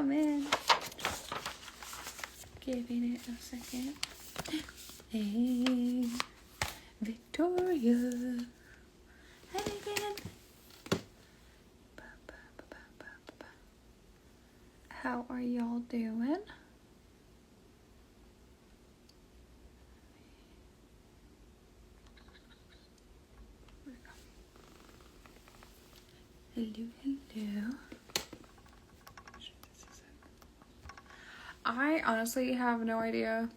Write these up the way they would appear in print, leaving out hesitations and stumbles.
coming. Giving it a second. Hey, Victoria. Hey again. How are y'all doing? Hello, hello. I honestly have no idea.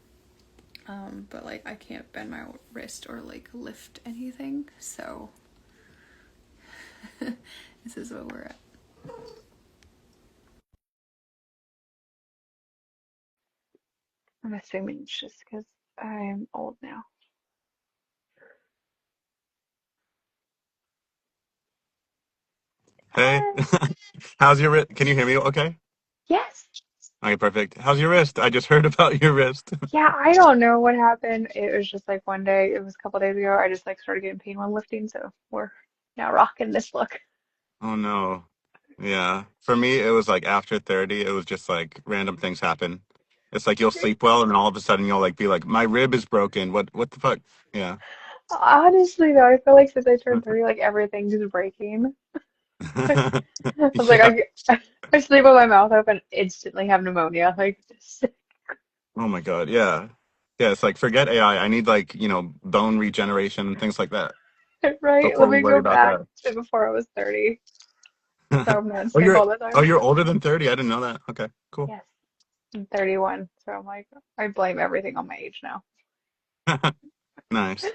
But like I can't bend my wrist or like lift anything, so this is where we're at. I'm assuming it's just because I'm old now. Hey, Hi. how's your wrist? Can you hear me okay? Yes. Okay, perfect. How's your wrist? I just heard about your wrist. Yeah, I don't know what happened. It was just like one day, it was a couple days ago, I just like started getting pain when lifting, so we're now rocking this look. Oh no. Yeah. For me, it was like after 30, it was just like random things happen. It's like you'll sleep well and all of a sudden you'll like be like, my rib is broken. What the fuck? Yeah. Honestly though, I feel like since I turned 30, like everything's breaking. I was like, Yeah. I sleep with my mouth open, instantly have pneumonia. Like, just, Oh my God. Yeah. Yeah, it's like forget AI. I need like, bone regeneration and things like that right? Let before we me worry go about back that. to before I was 30. So I'm not Oh, sick all the time. you're older than 30? I didn't know that. Okay, cool. Yes, I'm 31, so I'm like, I blame everything on my age now. Nice.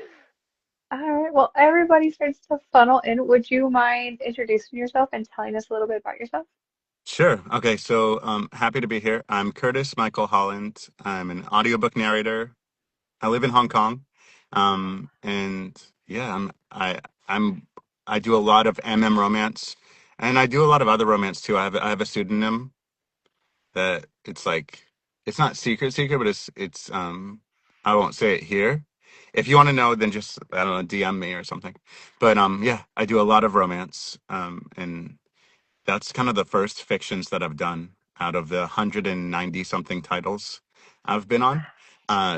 All right, well, everybody starts to funnel in. Would you mind introducing yourself and telling us a little bit about yourself? Sure. Okay, so happy to be here. I'm Curtis Michael Holland. I'm an audiobook narrator. I live in Hong Kong. And yeah, I'm I do a lot of romance and I do a lot of other romance too. I have a pseudonym that it's like it's not secret, but it's I won't say it here. If you want to know, then just I don't know, DM me or something. But yeah, I do a lot of romance. And that's kind of the first fictions that I've done out of the 190 something titles I've been on.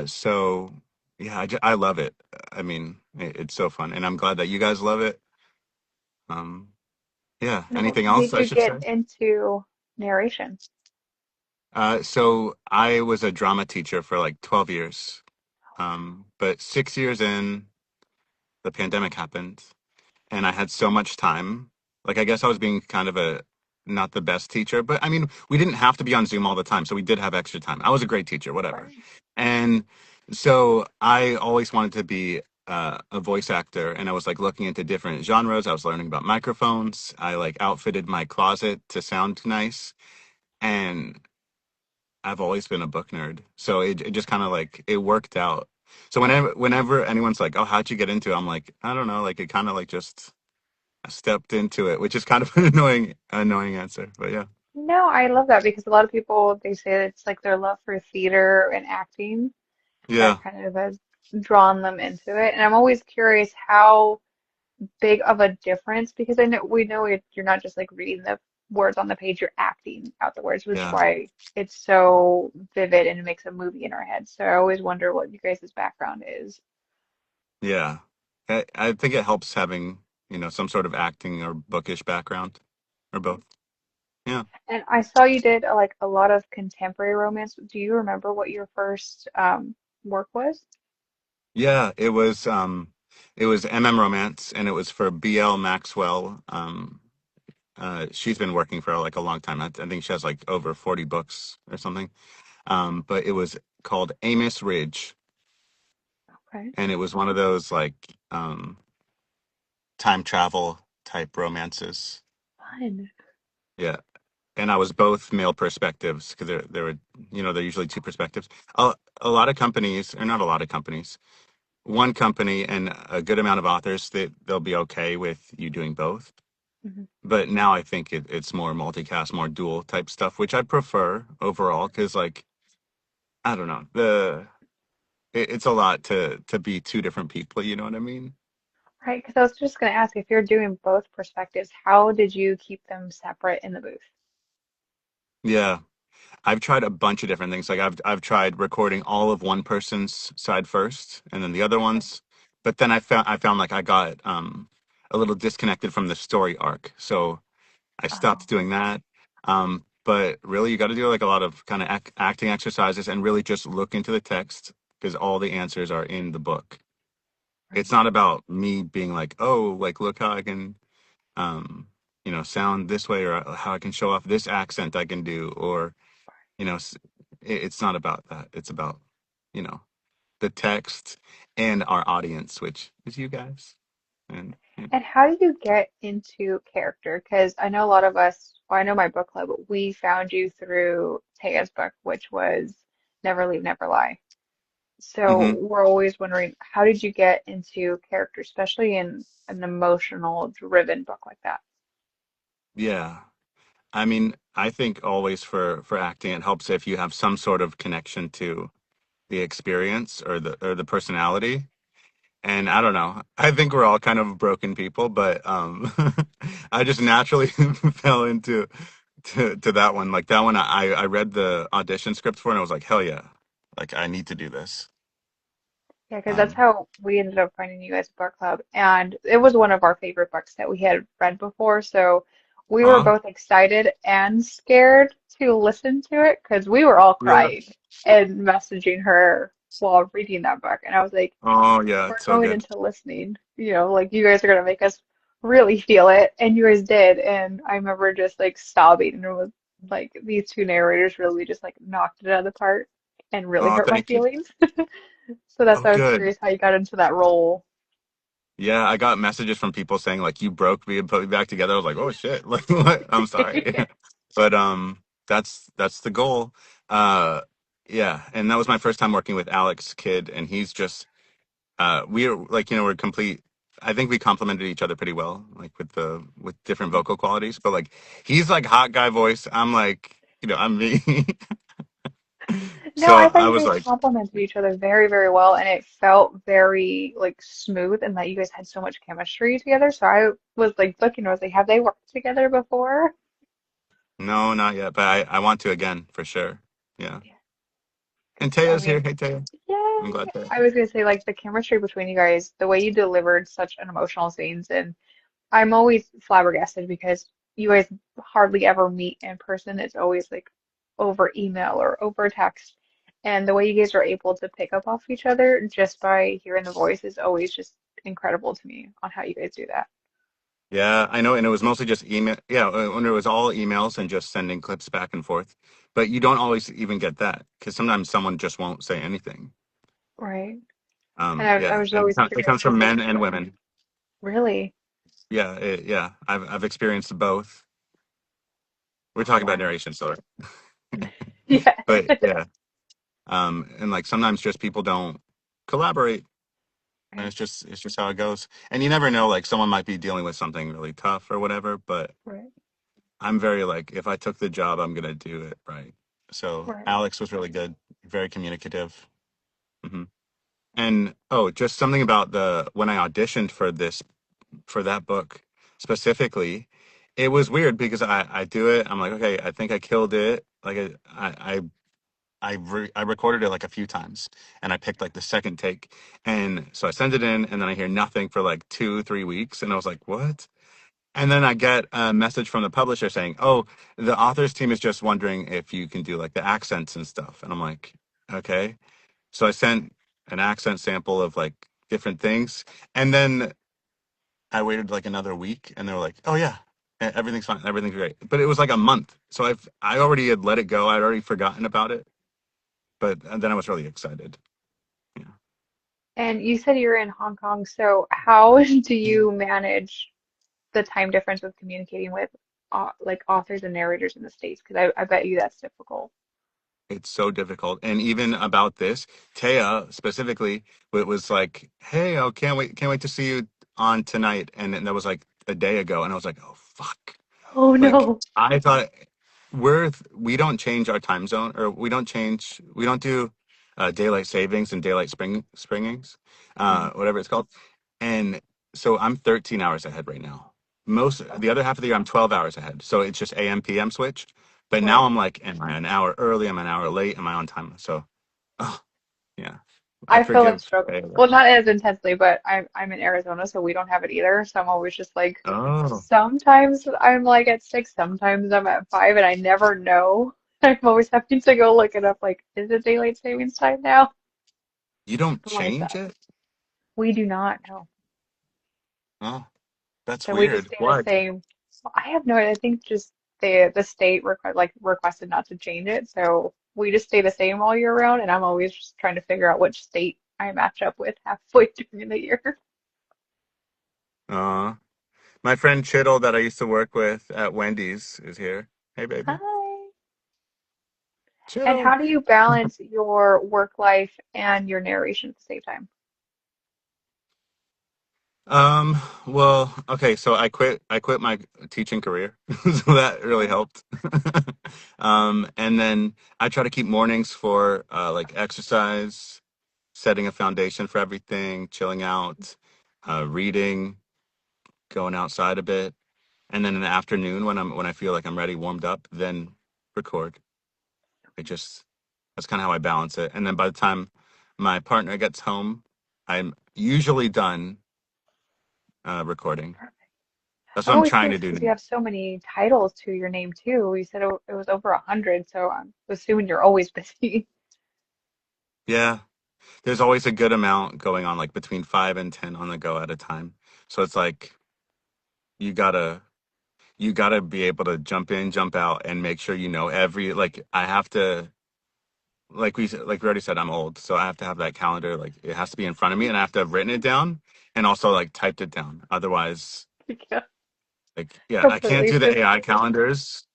So yeah, I love it. I mean, it's so fun, and I'm glad that you guys love it. Um, yeah. And what Anything else made I you should get say? into narration? So I was a drama teacher for like 12 years. But 6 years in, the pandemic happened, and I had so much time. Like I guess I was being kind of a not the best teacher, but I mean, we didn't have to be on Zoom all the time, so we did have extra time. I was a great teacher, whatever. Right. And so I always wanted to be a voice actor, and I was like looking into different genres. I was learning about microphones. I like outfitted my closet to sound nice, and I've always been a book nerd, so it just kind of like it worked out. So whenever anyone's like, "Oh, how'd you get into it?" I'm like, I don't know, like it kind of like just I stepped into it, which is kind of an annoying answer, but yeah, No, I love that because a lot of people they say it's like their love for theater and acting yeah, that kind of has drawn them into it. And I'm always curious how big of a difference because I know we know you're not just like reading the words on the page, you're acting out the words, which is yeah, why it's so vivid and it makes a movie in our head. So I always wonder what you guys' background is. yeah. I think it helps having some sort of acting or bookish background or both. Yeah, And I saw you did like a lot of contemporary romance. Do you remember what your first work was? yeah. It was romance, and it was for BL Maxwell. She's been working for like a long time. I think she has like over 40 books or something. But it was called Amos Ridge, Okay, and it was one of those like um, time travel type romances. fun. Yeah, and I was both male perspectives because there were they're usually two perspectives. A lot of companies, or not a lot of companies, one company and a good amount of authors they'll be okay with you doing both. Mhm. But now I think it's more multicast, more dual type stuff, which I prefer overall because like I don't know it's a lot to be two different people. You know what I mean? Right, because I was just going to ask if you're doing both perspectives, how did you keep them separate in the booth? Yeah. I've tried a bunch of different things. Like I've tried recording all of one person's side first and then the other Okay. ones. But then I found like I got a little disconnected from the story arc. So I Oh, stopped doing that. But really you got to do like a lot of kind of acting exercises and really just look into the text because all the answers are in the book. It's right. not about me being like, "Oh, like look how I can um sound this way or how I can show off this accent I can do or you know s- it's not about that. It's about you know the text and our audience, which is you guys. And yeah. And how do you get into character? Because I know a lot of us, well, I know my book club, we found you through Taya's book, which was Never Leave, Never Lie. So Hmm. we're always wondering, how did you get into character, especially in an emotional driven book like that? Yeah, I mean, I think always for acting it helps if you have some sort of connection to the experience or the personality. And I don't know, I think we're all kind of broken people, but I just naturally fell into to that one. Like that one, I read the audition script for, and I was like, hell yeah, like I need to do this. Yeah, because that's Um, how we ended up finding you as a book club. And it was one of our favorite books that we had read before. So we were uh, both excited and scared to listen to it because we were all yeah. crying and messaging her while reading that book. And I was like, Oh yeah, we're it's so going good. into listening, like you guys are going to make us really feel it. And you guys did. And I remember just like sobbing. And it was like these two narrators really just like knocked it out of the park and really Oh, hurt my thank you. feelings. So that's Oh, why I was good. curious how you got into that role. Yeah, I got messages from people saying like you broke me and put me back together. I was like, oh shit, like what? I'm sorry, but that's the goal. Uh, yeah, and that was my first time working with Alex Kidd, and he's just we are like we're complete. I think we complemented each other pretty well, like with different vocal qualities. But like he's like hot guy voice. I'm like I'm me. No, So I thought I you was guys like, complemented each other very, very well, and it felt very like smooth, and that you guys had so much chemistry together. So I was like looking, I was like, have they worked together before? no, not yet, but I want to again for sure. Yeah, Yeah, and because I Taya's here. mean, Hey Taya, I'm yay! glad to. I was gonna say like the chemistry between you guys, the way you delivered such an emotional scenes, and I'm always flabbergasted because you guys hardly ever meet in person. It's always like over email or over text. And the way you guys are able to pick up off each other just by hearing the voice is always just incredible to me on how you guys do that. Yeah, I know, and it was mostly just email. Yeah, when it was all emails and just sending clips back and forth. But you don't always even get that because sometimes someone just won't say anything. Right. And I Yeah, was and always it curious comes because from like men and women. really, Yeah, yeah, I've experienced both. We're oh talking about wow. narration, so Yeah. but yeah, and like sometimes just people don't collaborate, and Right, it's just how it goes. And you never know, like someone might be dealing with something really tough or whatever. But right, I'm very like, if I took the job, I'm gonna do it right. So right. Alex was really good, very communicative. Hmm. And oh, just something about the when I auditioned for that book specifically, it was weird because I do it. I'm like, okay, I think I killed it. Like I recorded it like a few times, and I picked like the second take, and so I sent it in, and then I hear nothing for like 2 3 weeks, and I was like, what? And then I get a message from the publisher saying, "Oh, the authors team is just wondering if you can do like the accents and stuff." And I'm like, "Okay." So I sent an accent sample of like different things, and then I waited like another week, and they were like, "Oh yeah, everything's fine, everything's great." But it was like a month, so I already had let it go. I'd already forgotten about it, but and then I was really excited. Yeah. And you said you're in Hong Kong, so how do you manage the time difference with communicating with like authors and narrators in the States? Because I bet you that's difficult. It's so difficult. And even about this, Taya specifically, it was like, "Hey, oh, can't wait to see you on tonight." And that was like a day ago. And I was like, "Oh, fuck." Oh Like, no. I thought we don't change our time zone or we don't do daylight savings and daylight springings, Mm. whatever it's called. And so I'm 13 hours ahead right now. The other half of the year, I'm 12 hours ahead. So it's just AM, PM switch. But now Right. I'm like, am I an hour early? Am I an hour late? Am I on time? So, oh, yeah, I I feel that forgive struggle. Taylor. Well, not as intensely, but I'm in Arizona, so we don't have it either. So I'm always just like, Oh, sometimes I'm like at 6, sometimes I'm at 5, and I never know. I'm always having to go look it up. Like, is it daylight savings time now? you don't I'm like change that. it? We do not know. Oh, that's So we just weird. stay the What? same. Well, I have no idea. I think just the state requested not to change it, so we just stay the same all year round. And I'm always just trying to figure out which state I match up with halfway during the year. Uh, my friend Chittle that I used to work with at Wendy's is here. Hey, baby. Hi. And Chittle. how do you balance your work life and your narration at the same time? Well, okay, so I quit my teaching career. So that really Oh, helped. And then I try to keep mornings for like exercise, setting a foundation for everything, chilling out, reading, going outside a bit. And then in the afternoon when I feel like I'm ready, warmed up, then record. It just That's kind of how I balance it. And then by the time my partner gets home, I'm usually done recording. perfect. That's what I'm I'm always trying to curious do because you now. have so many titles to your name too. You said it was over 100, so I'm assuming you're always busy. Yeah, there's always a good amount going on, like between 5 and 10 on the go at a time. So it's like you gotta you gotta be able to jump in, jump out, and make sure you know every like I have to like we already said, I'm old, so I have to have that calendar. Like it has to be in front of me, and I have to have written it down and also like typed it down. Otherwise, Yeah, like yeah, I can't completely. do the Just AI calendars,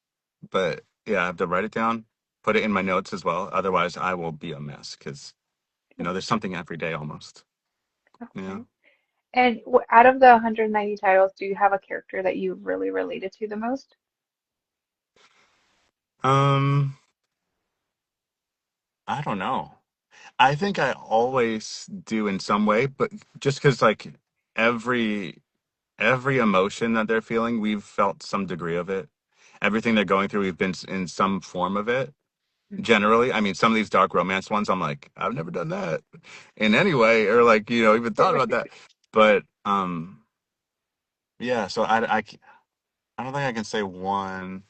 but yeah, I have to write it down, put it in my notes as well. Otherwise, I will be a mess because there's something every day almost. Yeah. okay. And out of the 190 titles, do you have a character that you really related to the most? Um, I don't know. I think I always do in some way, but just because like every every emotion that they're feeling, we've felt some degree of it. Everything they're going through, we've been in some form of it. Mhm. Generally, I mean, some of these dark romance ones, I'm like, I've never done that in any way, or like, even thought about that. But yeah. So I don't think I can say one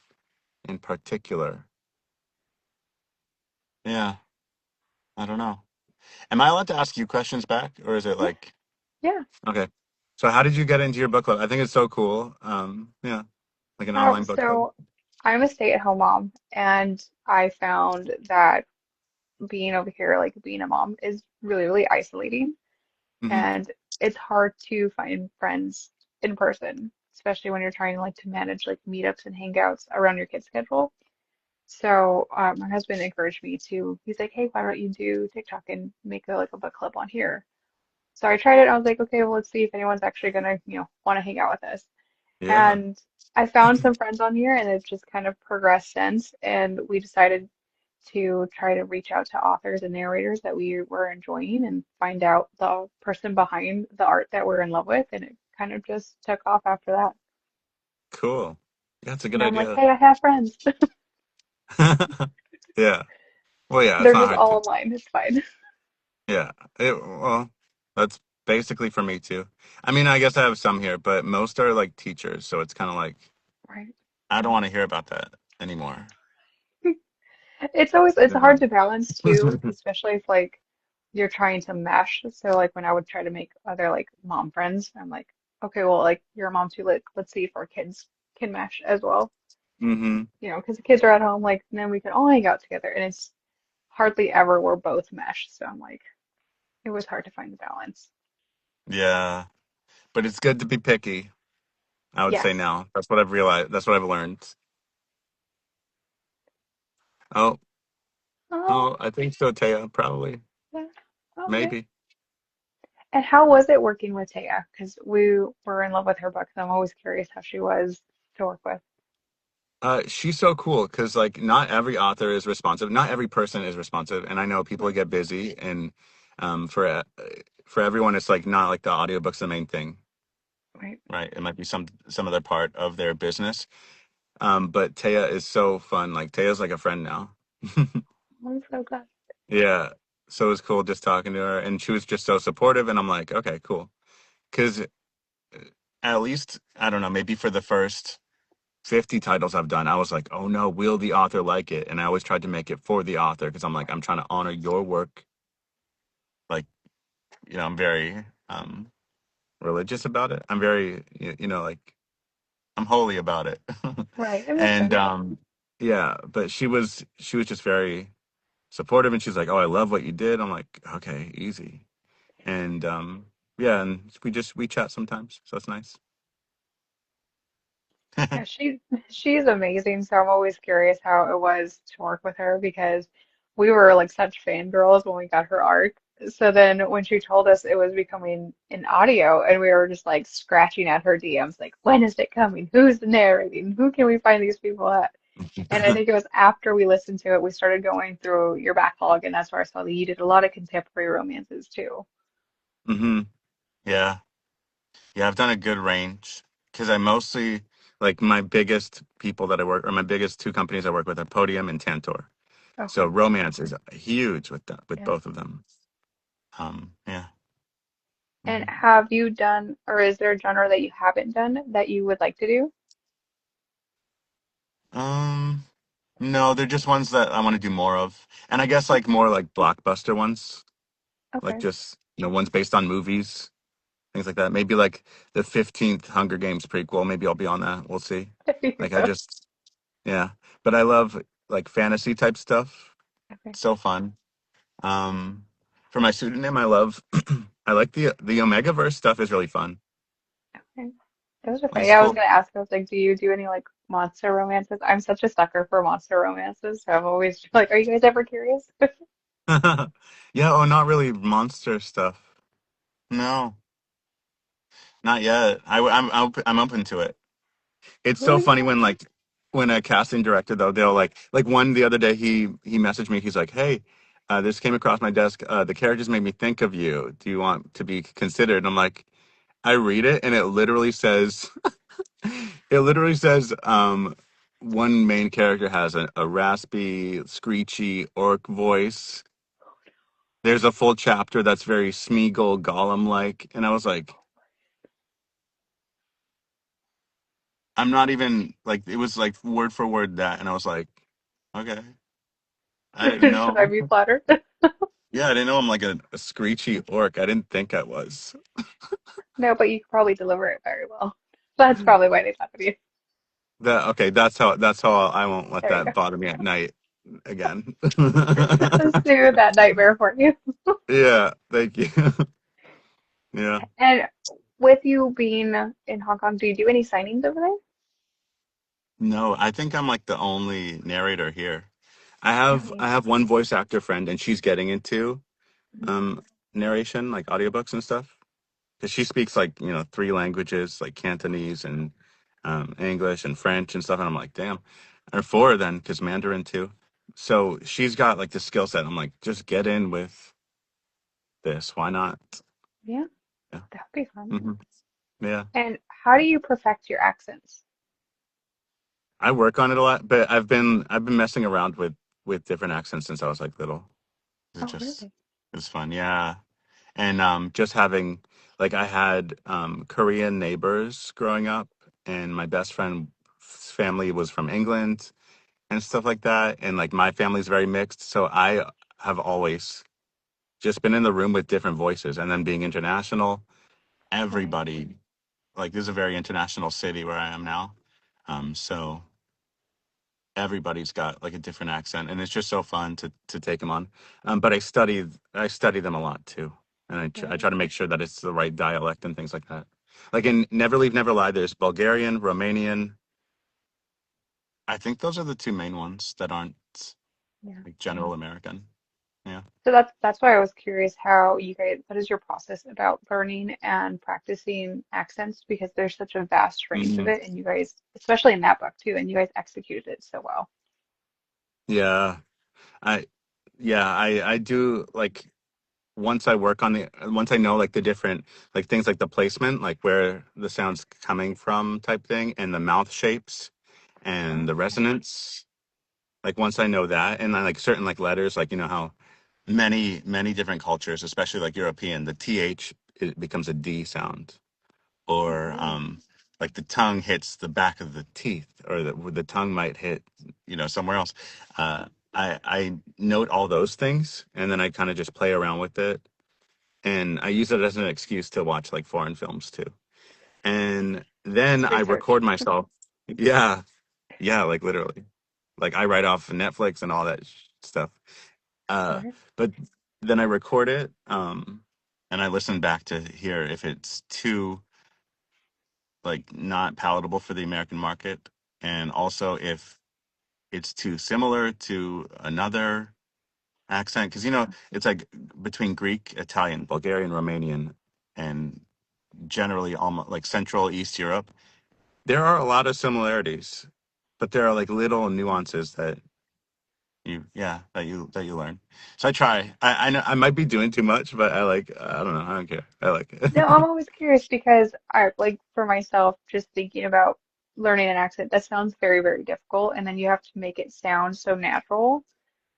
in particular. Yeah, I don't know. Am I allowed to ask you questions back, or is it Yeah, like yeah. okay? So how did you get into your book club? I think it's so cool. Yeah, like an online book club. So I'm a stay-at-home mom, and I found that being over here, like being a mom, is really, really isolating. Hmm. And it's hard to find friends in person, especially when you're trying to manage like meetups and hangouts around your kid's schedule. So my husband encouraged me to. He's like, "Hey, why don't you do TikTok and make a book club on here?" So I tried it. I was like, "Okay, well, let's see if anyone's actually gonna want to hang out with us." Yeah, And I found some friends on here, and it's just kind of progressed since. And we decided to try to reach out to authors and narrators that we were enjoying and find out the person behind the art that we're in love with. And it kind of just took off after that. cool. Yeah, it's a good And I'm like, idea. hey, I have friends. Yeah. Well, yeah, it's They're not just hard all to. online. It's fine. Yeah. Well, that's basically for me too. I mean, I guess I have some here, but most are like teachers, so it's kind of like Right. I don't want to hear about that anymore. It's hard Yeah. to balance too, especially if you're trying to mesh. So like when I would try to make other like mom friends, I'm like, okay, well like you're a mom too. Let's see if our kids can mesh as well. Hmm. Because the kids are at home, like then we can all hang out together, and it's hardly ever we're both mesh. So I'm like, it was hard to find the balance. Yeah, but it's good to be picky. I would say Yes. now. That's what I've realized. That's what I've learned. Oh, Oh, oh, I think so, Taya. Probably, yeah. Okay. maybe. And how was it working with Taya? Because we were in love with her books. I'm always curious how she was to work with. She's so cool because like not every author is responsive, not every person is responsive, and I know people Right. get busy, and um, for uh, for everyone, it's like not like the audiobook's the main thing, Right. right? It might be some other part of their business. But Taya is so fun. Like Taya's like a friend now. I'm so glad. Yeah. So it was cool just talking to her, and she was just so supportive. And I'm like, okay, cool. Because at least I don't know, maybe for the first 50 titles I've done, I was like, oh no, will the author like it? And I always tried to make it for the author because I'm like, I'm trying to honor your work. Like, I'm very religious about it. I'm very, like I'm holy about it. Right, it makes And sense. yeah, but she was just very supportive, and she's like, "Oh, I love what you did." I'm like, "Okay, easy." And yeah, and we chat sometimes, so it's nice. Yeah, she's amazing. So I'm always curious how it was to work with her because we were like such fangirls when we got her arc. So then when she told us it was becoming an audio, and we were just like scratching at her DMs, like, when is it coming? Who's narrating? Who can we find these people at? And I think it was after we listened to it, we started going through your backlog, and that's where I saw that you did a lot of contemporary romances too. Hmm. Yeah, yeah, I've done a good range because I mostly like my biggest people that I work, or my biggest two companies I work with are Podium and Tantor. So Okay. romance is huge with Yeah. both of them. Yeah. And Mhm. have you done, or is there a genre that you haven't done that you would like to do? Um, no, they're just ones that I want to do more of, and I guess like Okay. more like blockbuster ones, like Okay. just ones based on movies, things like that. Maybe like the 15th Hunger Games prequel. Maybe I'll be on that. We'll see. There you Like I go. just yeah, but I love like fantasy type stuff. Okay. So fun. Um, for my pseudonym, I love I like the Omega verse stuff is really fun. Okay. Those are Like funny. it's Yeah, I was cool. gonna ask, I was like, do you do any like monster romances? I'm such a sucker for monster romances, so I'm always like, are you guys ever curious? Yeah, oh, not really monster stuff. No, not yet. I'm open to it. It's Oh so funny yeah. when when a casting director though they'll like one the other day he messaged me. He's like, "Hey, this came across my desk. The characters made me think of you. Do you want to be considered?" And I'm like, I read it and it literally says one main character has a raspy, screechy orc voice. There's a full chapter that's very Smeagol Gollum like, and I was like, I'm not even like it was like word for word that, and I was like, okay, I didn't Should I know. be flattered? Yeah, I didn't know I'm like a screechy orc. I didn't think I was. No, but you could probably deliver it very well. That's probably why they thought of you. That okay, that's how I won't let There you that go. bother me at night again. Let's do that nightmare for you. Yeah, thank you. Yeah. And with you being in Hong Kong, do you do any signings over there? No, I think I'm like the only narrator here. I Oh have yeah. I have one voice actor friend and she's getting into Mhm. um narration, like audiobooks and stuff. Because she speaks like, three languages, like Cantonese and English and French and stuff. And I'm like, damn. Or four then, because Mandarin too. So she's got like the skill set. I'm like, just get in with this. Why not? Yeah, Yeah. that would be fun. Hmm. Yeah. And how do you perfect your accents? I work on it a lot, but I've been messing around with different accents since I was like little. It Oh, just really? it's fun, yeah. And just having like I had Korean neighbors growing up, and my best friend's family was from England and stuff like that, and like my family's very mixed, so I have always just been in the room with different voices, and then being international, Right. everybody like this is a very international city where I am now, so everybody's got like a different accent and it's just so fun to take them on, but I study them a lot too, and I Right. try to make sure that it's the right dialect and things like that, like in Never Leave Never Lie there's Bulgarian, Romanian. I think those are the two main ones that aren't Yeah. like general American. Yeah. So that's why I was curious how you guys, what is your process about learning and practicing accents? Because there's such a vast range of Hmm. it, and you guys, especially in that book too, and you guys executed it so well. Yeah, I I do like once I know like the different like things like the placement, like where the sound's coming from type thing, and the mouth shapes, and the Okay. resonance. Like once I know that, and then like certain like letters, like you know how many different cultures, especially like European, the th it becomes a d sound, or Oh, like the tongue hits the back of the teeth, or the tongue might hit somewhere else. I note all those things, and then I kind of just play around with it, and I use it as an excuse to watch like foreign films too. And then I research. record myself. Yeah, yeah, like literally. Like I write off Netflix and all that stuff. Uh, Right. but then I record it, and I listen back to hear if it's too like not palatable for the American market, and also if it's too similar to another accent, because it's like between Greek, Italian, Bulgarian, Romanian, and generally almost like Central East Europe. There are a lot of similarities, but there are like little nuances that you learn. So I try. I know I might be doing too much, but I don't know. I don't care. I like No, it. I'm always curious because I like for myself, just thinking about learning an accent, that sounds very, very difficult. And then you have to make it sound so natural.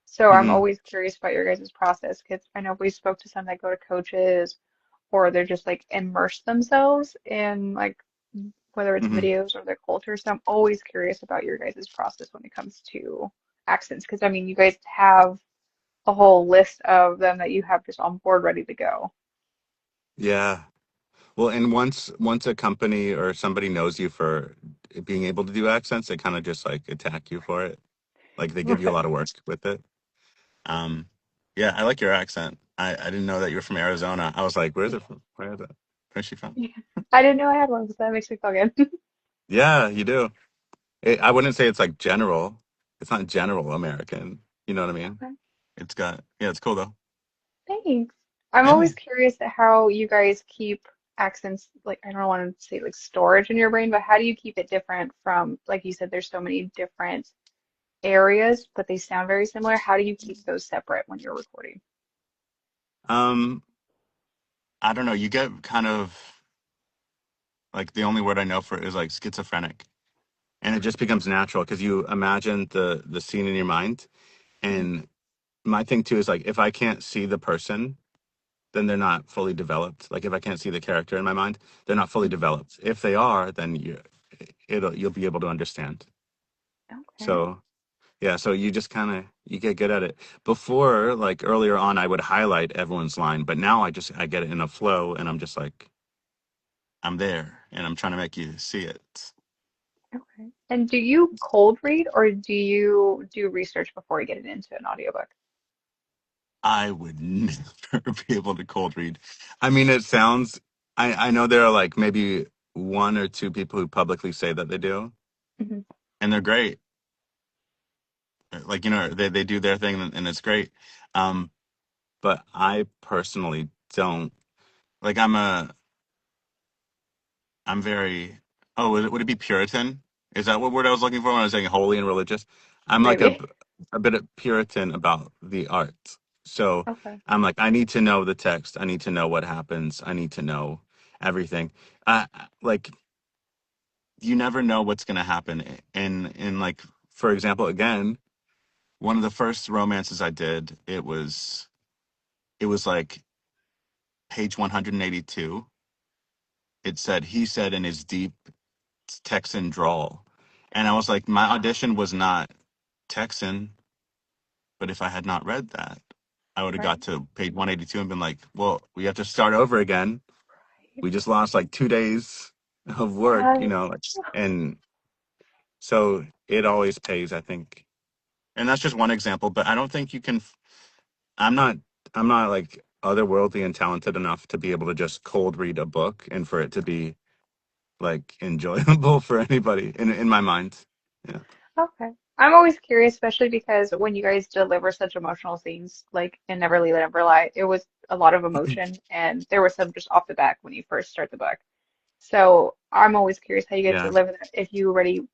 So I'm hmm always curious about your guys' process because I know we spoke to some that go to coaches or they're just like immerse themselves in like whether it's hmm videos or their culture. So I'm always curious about your guys' process when it comes to accents because I mean you guys have a whole list of them that you have just on board ready to go. Yeah. Well, and once a company or somebody knows you for being able to do accents, they kind of just like attack you for it. Like they give you a lot Right. of work with it. Um, yeah, I like your accent. I didn't know that you're from Arizona. I was like, where's it from? Where is it? Where's she from? Yeah. I didn't know I had one, so that makes me feel good. Yeah, you do. I wouldn't say it's like general. It's not general American. You know what I mean? Okay. Yeah, it's cool though. Thanks. I'm always curious at how you guys keep accents, like, I don't want to say like storage in your brain, but how do you keep it different from, like you said, there's so many different areas, but they sound very similar. How do you keep those separate when you're recording? Um, I don't know. You get kind of like the only word I know for it is like schizophrenic, and it just becomes natural because you imagine the scene in your mind. Mhm. And my thing too is like if I can't see the person, then they're not fully developed. Like if I can't see the character in my mind, they're not fully Mhm. developed. If they are, then you'll be able to understand. Okay. So yeah, so you just kind of you get good at it. Before, like earlier on, I would highlight everyone's line, but now I get it in a flow, and I'm just like I'm there, and I'm trying to make you see it. Okay. And do you cold read or do you do research before you get it into an audiobook? I would never be able to cold read. I mean, it sounds. I know there are like maybe one or two people who publicly say that they do, Mhm. and they're great. Like they do their thing, and it's great. Um, but I personally don't like. I'm very. Oh, would it be Puritan? Is that what word I was looking for when I was saying holy and religious? I'm like Maybe. a bit of Puritan about the art. So Okay. I'm like, I need to know the text. I need to know what happens. I need to know everything. Like you never know what's going to happen. In like, for example, again, one of the first romances I did, it was like page 182. It said, he said in his deep Texan drawl. And I was like, my audition was not Texan, but if I had not read that, I would have Right. got to page 182 and been like, well, we have to start over again. Right. We just lost like 2 days of work, Yes. and so it always pays, I think. And that's just one example, but I don't think you can, I'm not, I'm not like otherworldly and talented enough to be able to just cold read a book and for it to be like enjoyable for anybody in my mind. Yeah. Okay. I'm always curious, especially because when you guys deliver such emotional scenes, like in Never Leave It Ever Lie, it was a lot of emotion, and there was some just off the back when you first start the book. So I'm always curious how you guys Yeah. deliver that if you already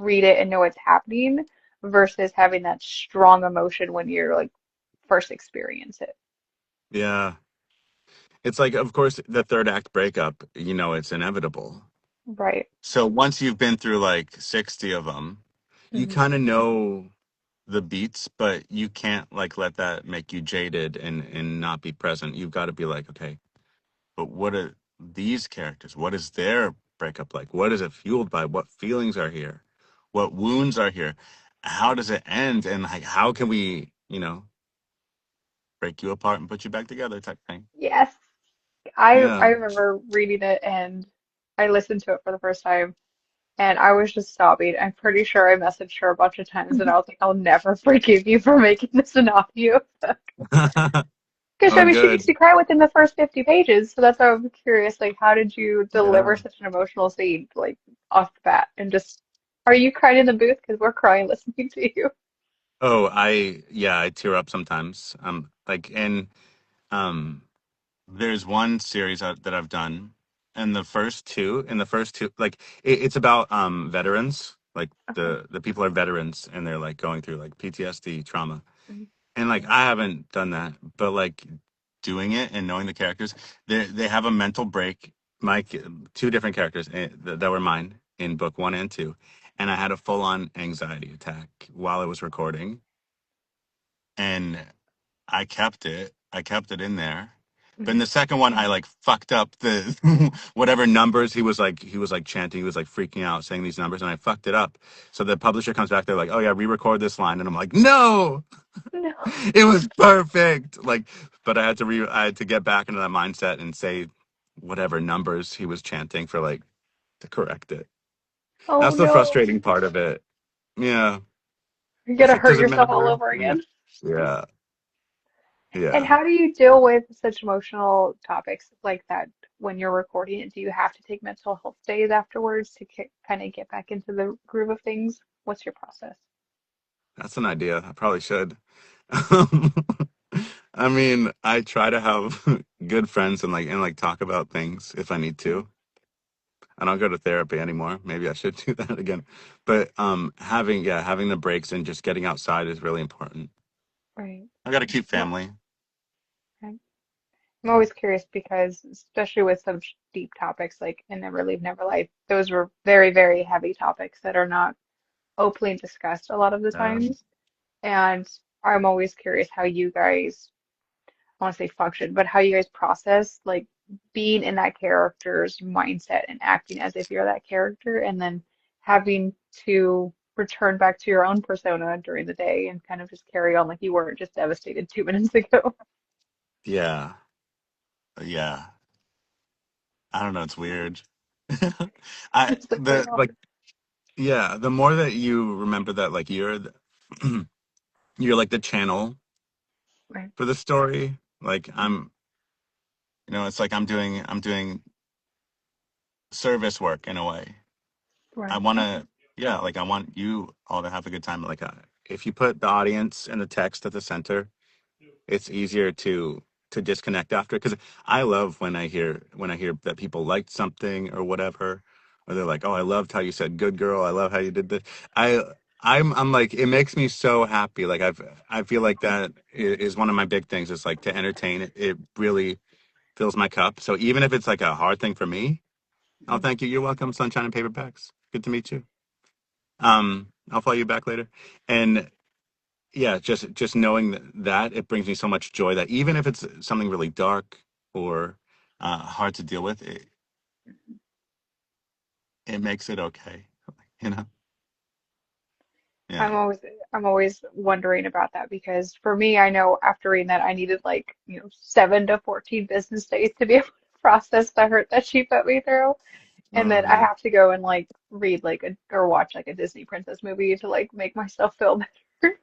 read it and know what's happening versus having that strong emotion when you're like first experience it. Yeah. It's like, of course, the third act breakup, it's inevitable. Right. So once you've been through like 60 of them, you Mhm. kind of know the beats, but you can't like let that make you jaded and not be present. You've got to be like, okay, but what are these characters? What is their breakup like? What is it fueled by? What feelings are here? What wounds are here? How does it end? And like, how can we, break you apart and put you back together type thing? Yes. I Yeah. remember reading it and I listened to it for the first time and I was just sobbing. I'm pretty sure I messaged her a bunch of times and I was like, I'll never forgive you for making this an audio. Because I Oh, mean, she makes good. you cry within the first 50 pages, so that's why I'm curious. Like, how did you deliver Yeah. such an emotional scene, like off the bat? And just, are you crying in the booth? Because we're crying listening to you. Oh, I tear up sometimes. Um, there's one series that I've done, and in the first two, like it's about veterans, like Okay. the people are veterans, and they're like going through like PTSD trauma, Mhm. and like I haven't done that, but like doing it and knowing the characters, they have a mental break. Two different characters that were mine in book one and two, and I had a full on anxiety attack while I was recording, and I kept it in there. But in Mhm. the second one, I like fucked up the whatever numbers he was like chanting. He was like freaking out, saying these numbers, and I fucked it up. So the publisher comes back. They're like, "Oh yeah, re-record this line," and I'm like, "No, No. it was perfect." Like, but I had to get back into that mindset and say whatever numbers he was chanting for like to correct it. Oh That's the no. frustrating part of it. Yeah, You're it's gonna like, hurt does it yourself all matter? over Yeah, again. yeah, And yeah. how do you deal with such emotional topics like that when you're recording it? Do you have to take mental health days afterwards to kind of get back into the groove of things? What's your process? That's an idea. I probably should. Um, I mean, I try to have good friends and like talk about things if I need Mhm. to. I don't go to therapy anymore. Maybe I should do that again. But having the breaks and just getting outside is really important. Right. I got to keep Well, family. okay. I'm always curious because, especially with some deep topics like in Never Leave, Never Life, those were very, very heavy topics that are not openly discussed a lot of the times. And I'm always curious how you guys, I want to say function, but how you guys process like being in that character's mindset and acting as if you're that character, and then having to return back to your own persona during the day and kind of just carry on like you weren't just devastated 2 minutes ago. Yeah, yeah. I don't know. It's weird. I It's like, the well, like yeah. The more that you remember that like you're like the channel right, for the story. Like it's like I'm doing service work in a way. I right. want to, yeah, like I want you all to have a good time. Like, if you put the audience and the text at the center, it's easier to disconnect after. Because I love when I hear that people liked something or whatever, or they're like, "Oh, I loved how you said 'good girl.' I love how you did this." I I'm like, it makes me so happy. Like I feel like that is one of my big things. Is like to entertain. It really fills my cup. So even if it's like a hard thing for me, oh, Mhm. thank you. You're welcome, Sunshine and Paperbacks. Good to meet you. I'll follow you back later. And yeah, just knowing that it brings me so much joy that even if it's something really dark or hard to deal with, it makes it okay. You know? I'm Yeah. always I'm always wondering about that because for me, I know after reading that I needed like, 7 to 14 business days to be able to process the hurt that she put me through. And then I Hmm. have to go and like read like a or watch like a Disney princess movie to like make myself feel better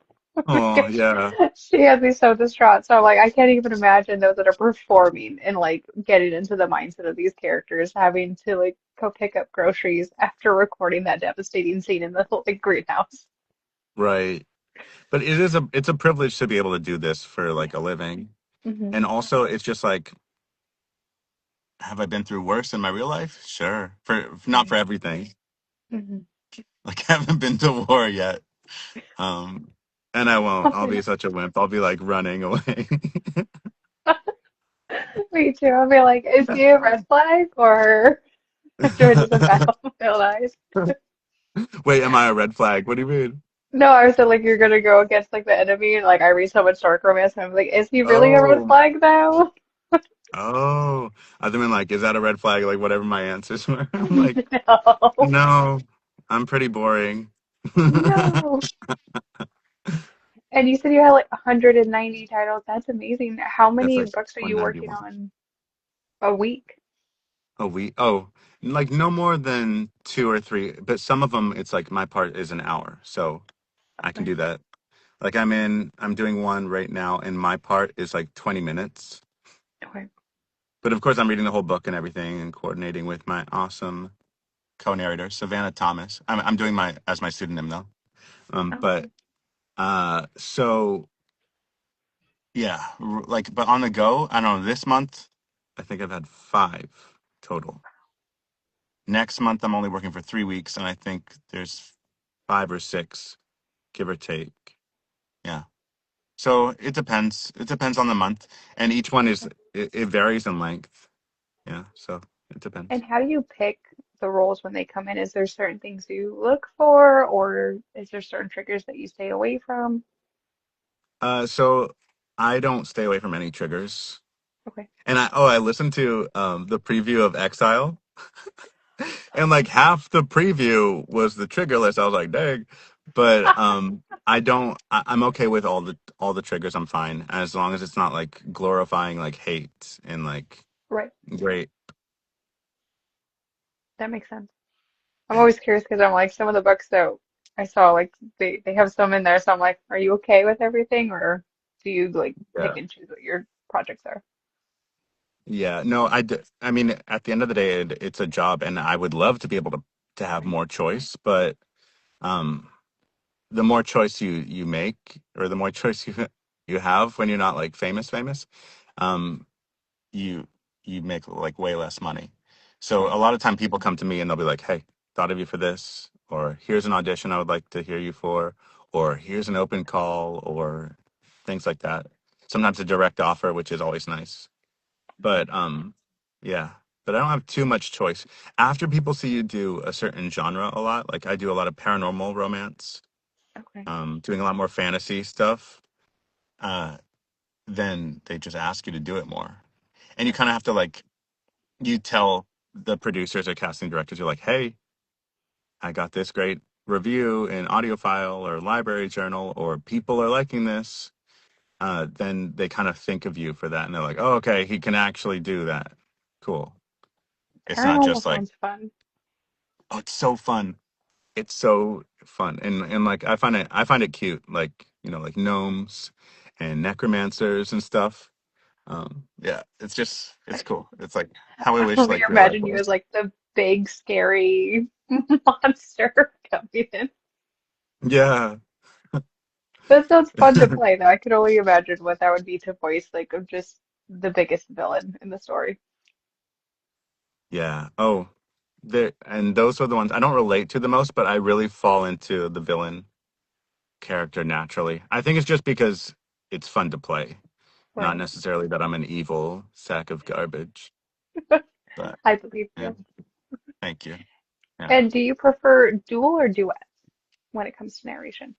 Oh because yeah. she has me so distraught. So I'm like I can't even imagine those that are performing and like getting into the mindset of these characters having to like go pick up groceries after recording that devastating scene in the like greenhouse. Right. But it's a privilege to be able to do this for like a living. Hmm. And also it's just like, have I been through worse in my real life? Sure. For not for Right. everything. Hmm. Like I haven't been to war yet. Um, and I won't. I'll be such a wimp. I'll be like running away. Me too. I'll be like, is he a red flag or do I just a battlefield eyes? Wait, am I a red flag? What do you mean? No, I said like you're gonna go against like the enemy, and like I read so much dark romance, and I'm like, is he really a red Oh, flag though? oh. I mean, like, is that a red flag? Like, whatever my answers were. I'm like, No, no, I'm pretty boring. no. And you said you had like 190 titles. That's amazing. How That's many like books are you working 191. on a week? A week? Oh, like no more than two or three. But some of them, it's like my part is an hour, so I can Okay, do that. Like I'm doing one right now, and my part is like 20 minutes. okay. But of course, I'm reading the whole book and everything, and coordinating with my awesome co-narrator, Savannah Thomas. I'm doing my as my pseudonym though. But Okay. so yeah, like, but on the go, I don't know. This month, I think I've had five total. Next month, I'm only working for 3 weeks, and I think there's five or six, give or take. Yeah. So it depends. It depends on the month, and each one is Okay. it varies in length. Yeah. So it depends. And how do you pick the roles when they come in? Is there certain things you look for, or is there certain triggers that you stay away from? So I don't stay away from any triggers, Okay. and I listened to the preview of Exile, and like half the preview was the trigger list. I was like, dang. But I don't I'm okay with all the triggers. I'm fine as long as it's not like glorifying like hate and like Right. great. That makes sense. I'm Yeah. always curious because I'm like some of the books that I saw, like they have some in there, so I'm like, are you okay with everything, or do you like pick Yeah. and choose what your projects are? Yeah. No, I mean, at the end of the day, it's a job, and I would love to be able to have Right. more choice, but um, the more choice you make, or the more choice you have when you're not like famous, um, you you make like way less money. So a Right. lot of time people come to me and they'll be like, "Hey, thought of you for this," or "Here's an audition I would like to hear you for," or "Here's an open call," or things like that. Sometimes a direct offer, which is always nice. But yeah. But I don't have too much choice. After people see you do a certain genre a lot, like I do a lot of paranormal romance, Okay. doing a lot more fantasy stuff, uh, then they just ask you to do it more. And you Right. kind of have to like you tell the producers or casting directors, you're like, hey, I got this great review in audiophile or library journal, or people are liking this. Then they kind of think of you for that, and they're like, oh, okay, he can actually do that. Cool. It's not Paranormal just like, sounds fun. oh, it's so fun. It's so fun, and like I find it cute, like like gnomes and necromancers and stuff. Yeah, it's cool. It's like how I I wish only like real life imagine you as was. like the big scary monster coming in. Yeah, That sounds fun to play, though. I could only imagine what that would be to voice like of just the biggest villain in the story. yeah. Oh, there and those are the ones I don't relate to the most, but I really fall into the villain character naturally. I think it's just because it's fun to play, not Right. necessarily that I'm an evil sack of garbage. But I believe yeah, you. thank you. Yeah. And do you prefer dual or duet when it comes to narration?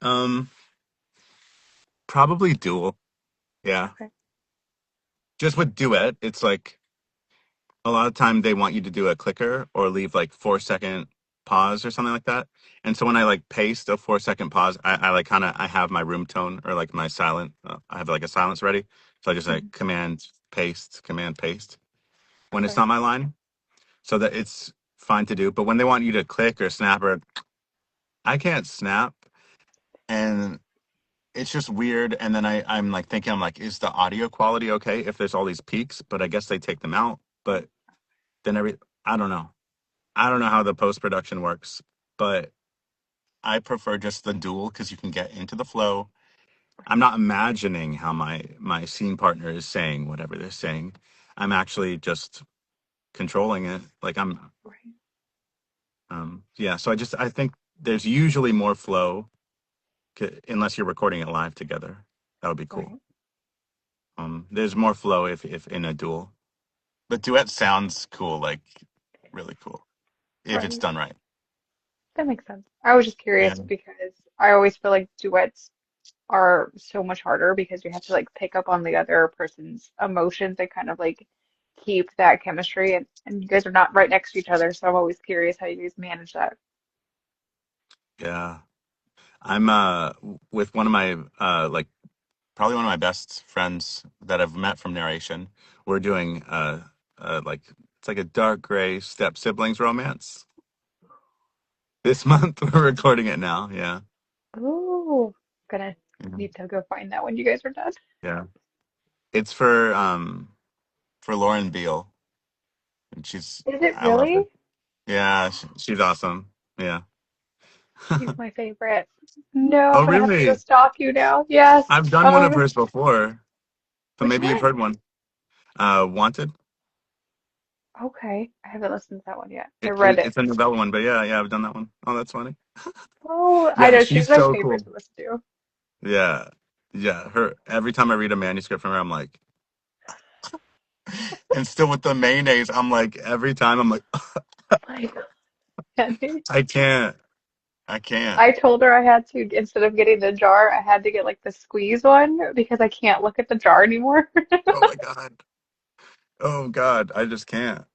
Um, Probably dual. Yeah. Okay. Just with duet, it's like a lot of time they want you to do a clicker or leave like 4 second pause or something like that. And so when I like paste a 4 second pause, I like kind of I have my room tone or like my silent. I have like a silence ready, so I just like Mhm. command paste when it's Okay. not my line, so that it's fine to do. But when they want you to click or snap or I can't snap, and it's just weird. And then I'm like thinking I'm like, is the audio quality okay if there's all these peaks? But I guess they take them out. But then I don't know. I don't know how the post production works, but I prefer just the dual because you can get into the flow. I'm not imagining how my scene partner is saying whatever they're saying. I'm actually just controlling it. Like I'm Right. yeah. So I think there's usually more flow unless you're recording it live together. That would be cool. Right. There's more flow if in a duel. But duet sounds cool, like really cool. if it's Right. done right. That makes sense. I was just Yeah. curious because I always feel like duets are so much harder because you have to like pick up on the other person's emotions and kind of like keep that chemistry and you guys are not right next to each other, so I'm always curious how you guys manage that. Yeah. I'm with one of my like probably one of my best friends that I've met from narration. We're doing like it's like a dark gray step siblings romance this month. We're recording it now. Yeah. Ooh, gonna Yeah. need to go find that when you guys are done. Yeah. It's for Lauren Beale, and Is it I love her. really? Yeah, she's awesome. Yeah. She's my favorite. No, Oh, I'm gonna have to go really? stalk you now. Yes. I've done one of Oh, hers before, so which maybe you've one? heard one. Wanted. Okay, I haven't listened to that one yet. I It, read it it. it's a novella one, but yeah, yeah, I've done that one. Oh, that's funny. Oh, I Yeah, know she's she's my so favorite cool. to listen to. Yeah, yeah. Her every time I read a manuscript from her, I'm like, and still with the mayonnaise, I'm like, every time I'm like, Like, Andy. I can't, I can't. I told her I had to, instead of getting the jar, I had to get like the squeeze one because I can't look at the jar anymore. Oh my God. Oh God, I just can't.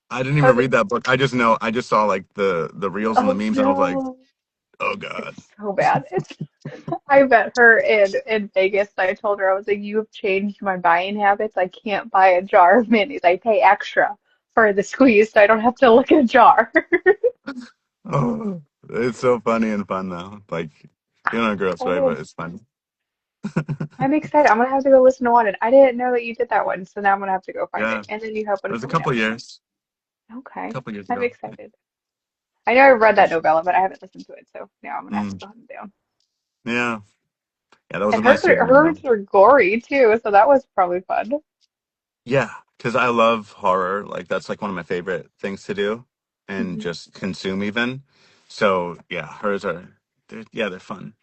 I didn't I even was read like, that book. I just know. I just saw like the reels and the oh memes, and I was like, no, oh God. it's so bad. It's I met her in Vegas and I told her I was like, you have changed my buying habits. I can't buy a jar of mayonnaise. I pay extra for the squeeze so I don't have to look at a jar. Oh, it's so funny and fun though. Like, you know, girls, right? Oh, But it's fun. I'm excited. I'm gonna have to go listen to one. And I didn't know that you did that one, so now I'm gonna have to go find it. Yeah, And then you have it one was a coming couple out. years, Okay, couple years I'm ago. excited. I know I read that novella, but I haven't listened to it, so now I'm gonna have to Mm, go hunt it down. yeah, yeah, that was And my senior year. hers are gory too, so that was probably fun. Yeah, because I love horror. Like that's like one of my favorite things to do and Mhm. just consume even. So yeah, hers are they're fun.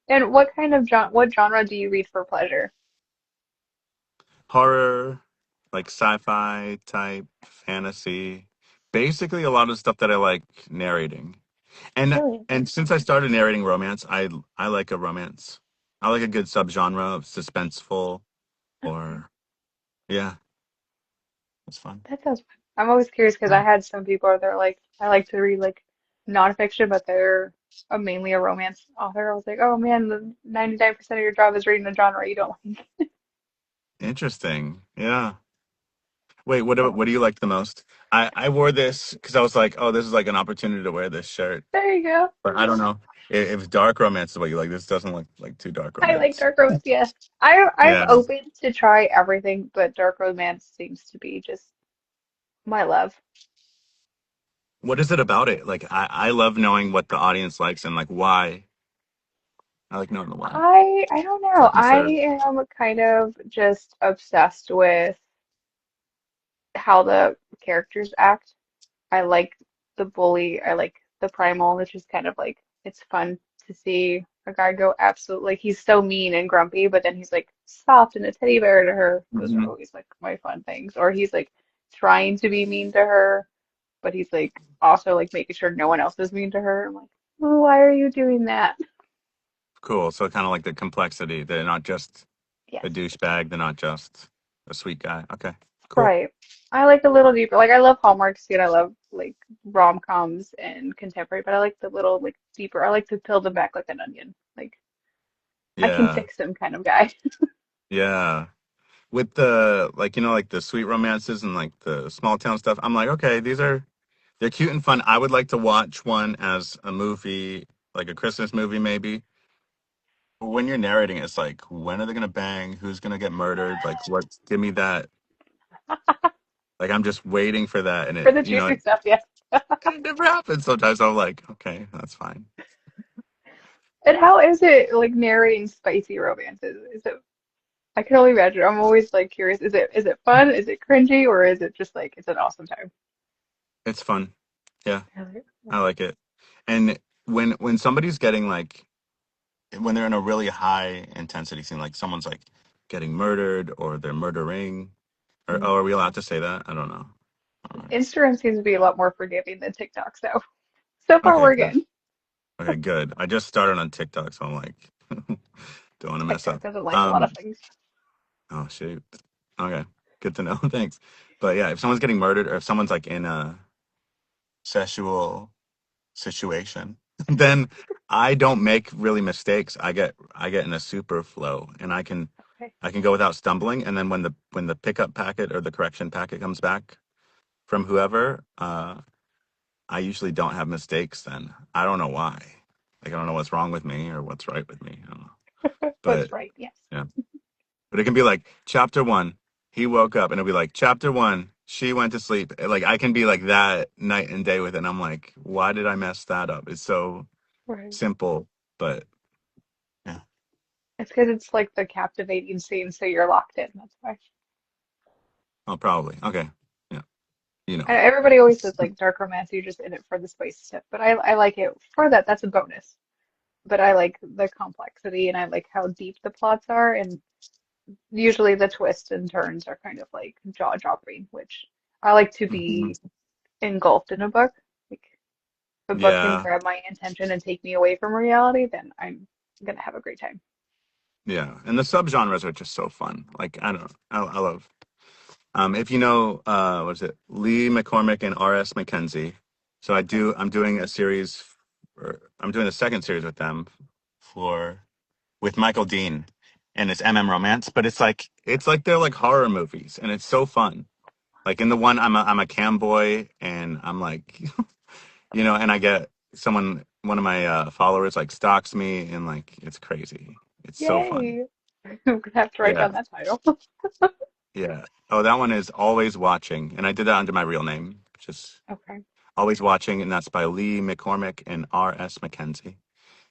And what kind of what genre do you read for pleasure? Horror, like sci-fi type, fantasy. Basically a lot of stuff that I like narrating. And Really? and since I started narrating romance, I like a romance. I like a good subgenre of suspenseful Okay. or yeah, it's fun. That sounds fun. I'm always curious because I Yeah. had some people that are like, I like to read like nonfiction, but they're mainly a romance author. I was like, oh man, the 99% of your job is reading a genre you don't like. Interesting. Yeah. Wait, So what do you like the most? I wore this because I was like, oh, this is like an opportunity to wear this shirt. there you go. But I don't know if dark romance is what you like. This doesn't look like too dark I like romance. dark romance, yeah. I'm Yeah. open to try everything, but dark romance seems to be just my love. What is it about it? Like I love knowing what the audience likes and like why. I like knowing the why. I don't So I know. can I serve. am kind of just obsessed with how the characters act. I like the bully. I like the primal, which is kind of like it's fun to see a guy go absolute like he's so mean and grumpy, but then he's like soft and a teddy bear to her. Those are Hmm. always like my fun things. Or he's like trying to be mean to her, but he's like also like making sure no one else is mean to her. I'm like, oh, why are you doing that? Cool. So kind of like the complexity. They're not just a Yes. douchebag. They're not just a sweet guy. Okay. Cool. Right. I like a little deeper. Like I love Hallmark too, and I love like rom-coms and contemporary, but I like the little like deeper. I like to peel them back like an onion. Like I can Yeah. fix them kind of guy. Yeah. With the like like the sweet romances and like the small town stuff, I'm like, okay, they're cute and fun. I would like to watch one as a movie, like a Christmas movie maybe. But when you're narrating, it's like, when are they gonna bang? Who's gonna get murdered? Like what give me that like I'm just waiting for that and For it the juicy stuff, yes. and it never happens sometimes. I'm like, okay, that's fine. And how is it like narrating spicy romances? Is it I can only imagine. I'm always like curious. Is it fun? Is it cringy? Or is it just like it's an awesome time? It's fun. Yeah, Really? I like it. And when somebody's getting like when they're in a really high intensity scene, like someone's like getting murdered or they're murdering, or Mm. oh, are we allowed to say that? I don't know. Instagram seems to be a lot more forgiving than TikTok, so so far Okay, we're good. good. Okay, good. I just started on TikTok, so I'm like, don't want to mess TikTok up. doesn't like a lot of Um, things. oh shoot. Okay, good to know. Thanks. But yeah, if someone's getting murdered or if someone's like in a sexual situation, then I don't make really mistakes. I get in a super flow, and Okay. I can go without stumbling. And then when the pickup packet or the correction packet comes back from whoever, I usually don't have mistakes. Then I don't know why. Like I don't know what's wrong with me or what's right with me. I don't know. What's But right? Yes. yeah, but it can be like chapter one, he woke up, and it'll be like chapter one, she went to sleep. Like I can be like that night and day with it. And I'm like, why did I mess that up? It's so Right. simple, but yeah. It's because it's like the captivating scene, so you're locked in. That's why. Oh, probably. Okay. Yeah. You know. And everybody always says like dark romance, you're just in it for the spice stuff. But I like it for that. That's a bonus. But I like the complexity and I like how deep the plots are. And usually the twists and turns are kind of like jaw-dropping, which I like to Mhm. be engulfed in a book. Like if a book can Yeah. grab my attention and take me away from reality, then I'm gonna have a great time. Yeah. And the subgenres are just so fun. Like I don't know. I love. If you know, what is it? Lee McCormick and R.S. Mackenzie. So Okay. I'm doing a series, or I'm doing the second series with them for with Michael Dean, and it's MM romance, but it's like they're like horror movies, and it's so fun. Like in the one, I'm a cam boy, and I'm like, and I get one of my followers like stalks me, and like it's crazy. It's so fun. Yay! I'm gonna have to write Yeah, down that title. yeah. Oh, that one is Always Watching, and I did that under my real name, just Okay. Always Watching, and that's by Lee McCormick and R.S. Mackenzie.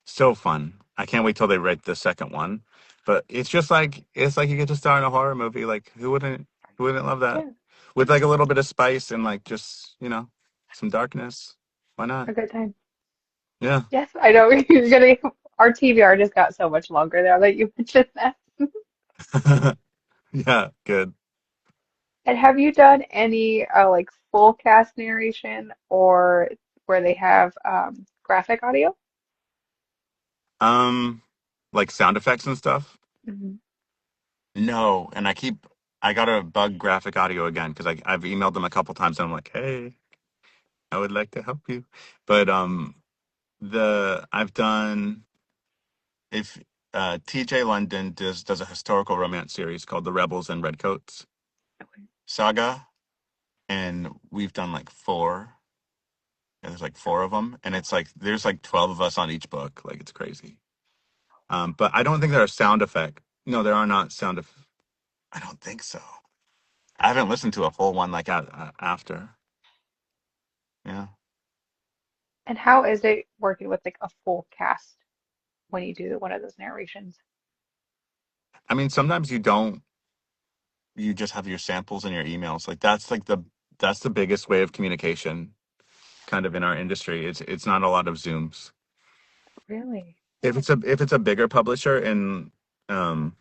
So fun. I can't wait till they write the second one. But it's like you get to star in a horror movie. Like who wouldn't love that? Yeah, With like a little bit of spice and like just, some darkness. Why a not? good time. Yeah. Yes, I know you're gonna. Our TBR just got so much longer now that you mentioned that. Yeah, good. And have you done any like full cast narration or where they have graphic audio? Um like sound effects and stuff? Hmm. No, and I gotta bug graphic audio again because I've emailed them a couple times and I'm like, hey, I would like to help you. But the I've done if TJ London does a historical romance series called The Rebels and Redcoats Okay. Saga, and we've done like four. And there's like four of them, and it's like there's like 12 of us on each book. Like it's crazy. But I don't think there are sound effect. No, there are not sound. I don't think so. I haven't listened to a full one like after. Yeah. And how is it working with like a full cast when you do one of those narrations? I mean, sometimes you don't. You just have your samples and your emails. Like that's the biggest way of communication, kind of in our industry. It's not a lot of Zooms. Really? If it's a bigger publisher and um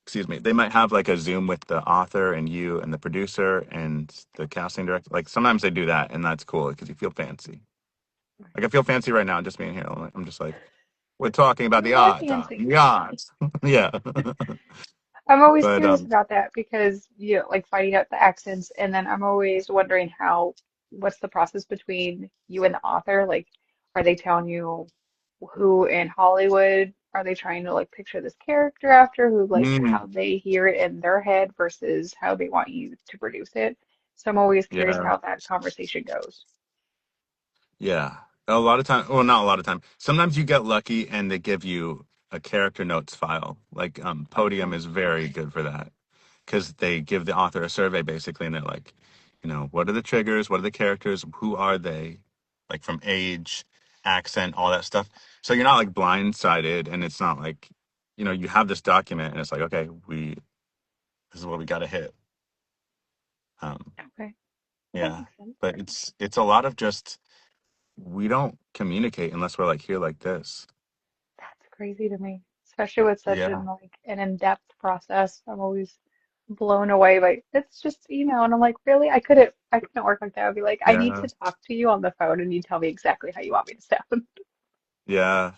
excuse me, they might have like a Zoom with the author and you and the producer and the casting director. Like sometimes they do that, and that's cool because you feel fancy. Like I feel fancy right now just being here. I'm just like we're talking about You the are odds, fancy. the odds. Yeah. I'm always But curious about that because you know, like finding out the accents, and then I'm always wondering what's the process between you and the author? Like, are they telling you who in Hollywood are they trying to like picture this character after, who like mm, how they hear it in their head versus how they want you to produce it? So I'm always curious yeah, how that conversation goes. yeah. A lot of time, well, not a lot of time. Sometimes you get lucky and they give you a character notes file. Like Podium Okay. is very good for that because they give the author a survey basically, and they're like, what are the triggers? What are the characters? Who are they? Like from age, accent, all that stuff. So you're not like blindsided, and it's not like, you have this document, and it's like, okay, this is what we got to hit. Um, Okay. That yeah, makes sense. but it's a lot of just we don't communicate unless we're like here like this. That's crazy to me, especially with such Yeah, an in-depth process. I'm always blown away by it's just email, and I'm like, really? I could have. I couldn't work like that. I would be like, I need Yeah. to talk to you on the phone and you tell me exactly how you want me to sound. Yeah.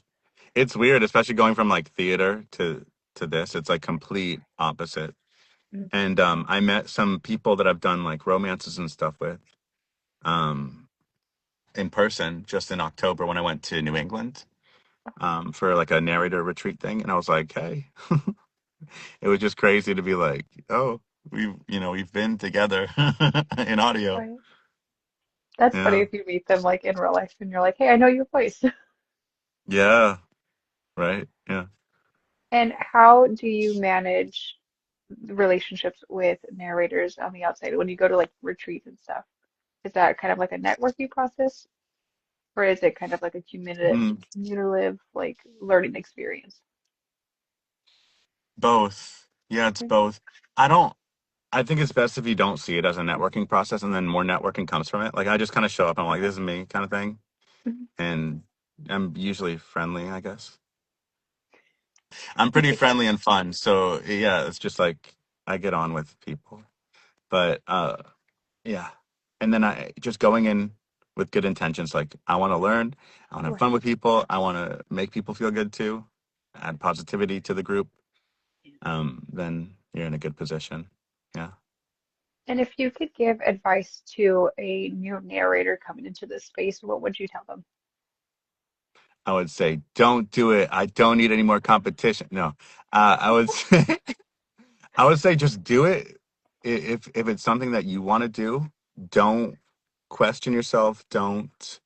It's weird, especially going from like theater to this. It's like complete opposite. Mm. And I met some people that I've done like romances and stuff with um in person just in October when I went to New England for like a narrator retreat thing. And I was like, hey, it was just crazy to be like, oh, we've been together in audio. Right. That's funny Yeah. if you meet them like in real life and you're like, hey, I know your voice. Yeah. Right. Yeah. And how do you manage relationships with narrators on the outside when you go to like retreats and stuff? Is that kind of like a networking process, or is it kind of like a Mm, cumulative like learning experience? both. Yeah, it's Okay. both. I think it's best if you don't see it as a networking process and then more networking comes from it. Like I just kind of show up and I'm like, this is me kind of thing. Mhm. And I'm usually friendly, I guess. I'm You pretty take that. friendly and fun. So yeah, it's just like I get on with people. But yeah. And then I just going in with good intentions. Like I want to learn. I want to have fun Right. with people. I want to make people feel good too. Add positivity to the group. Then you're in a good position. Yeah. And if you could give advice to a new narrator coming into this space, what would you tell them? I would say, don't do it. I don't need any more competition. No, I would say, I would say just do it. If it's something that you want to do, don't question yourself. Don't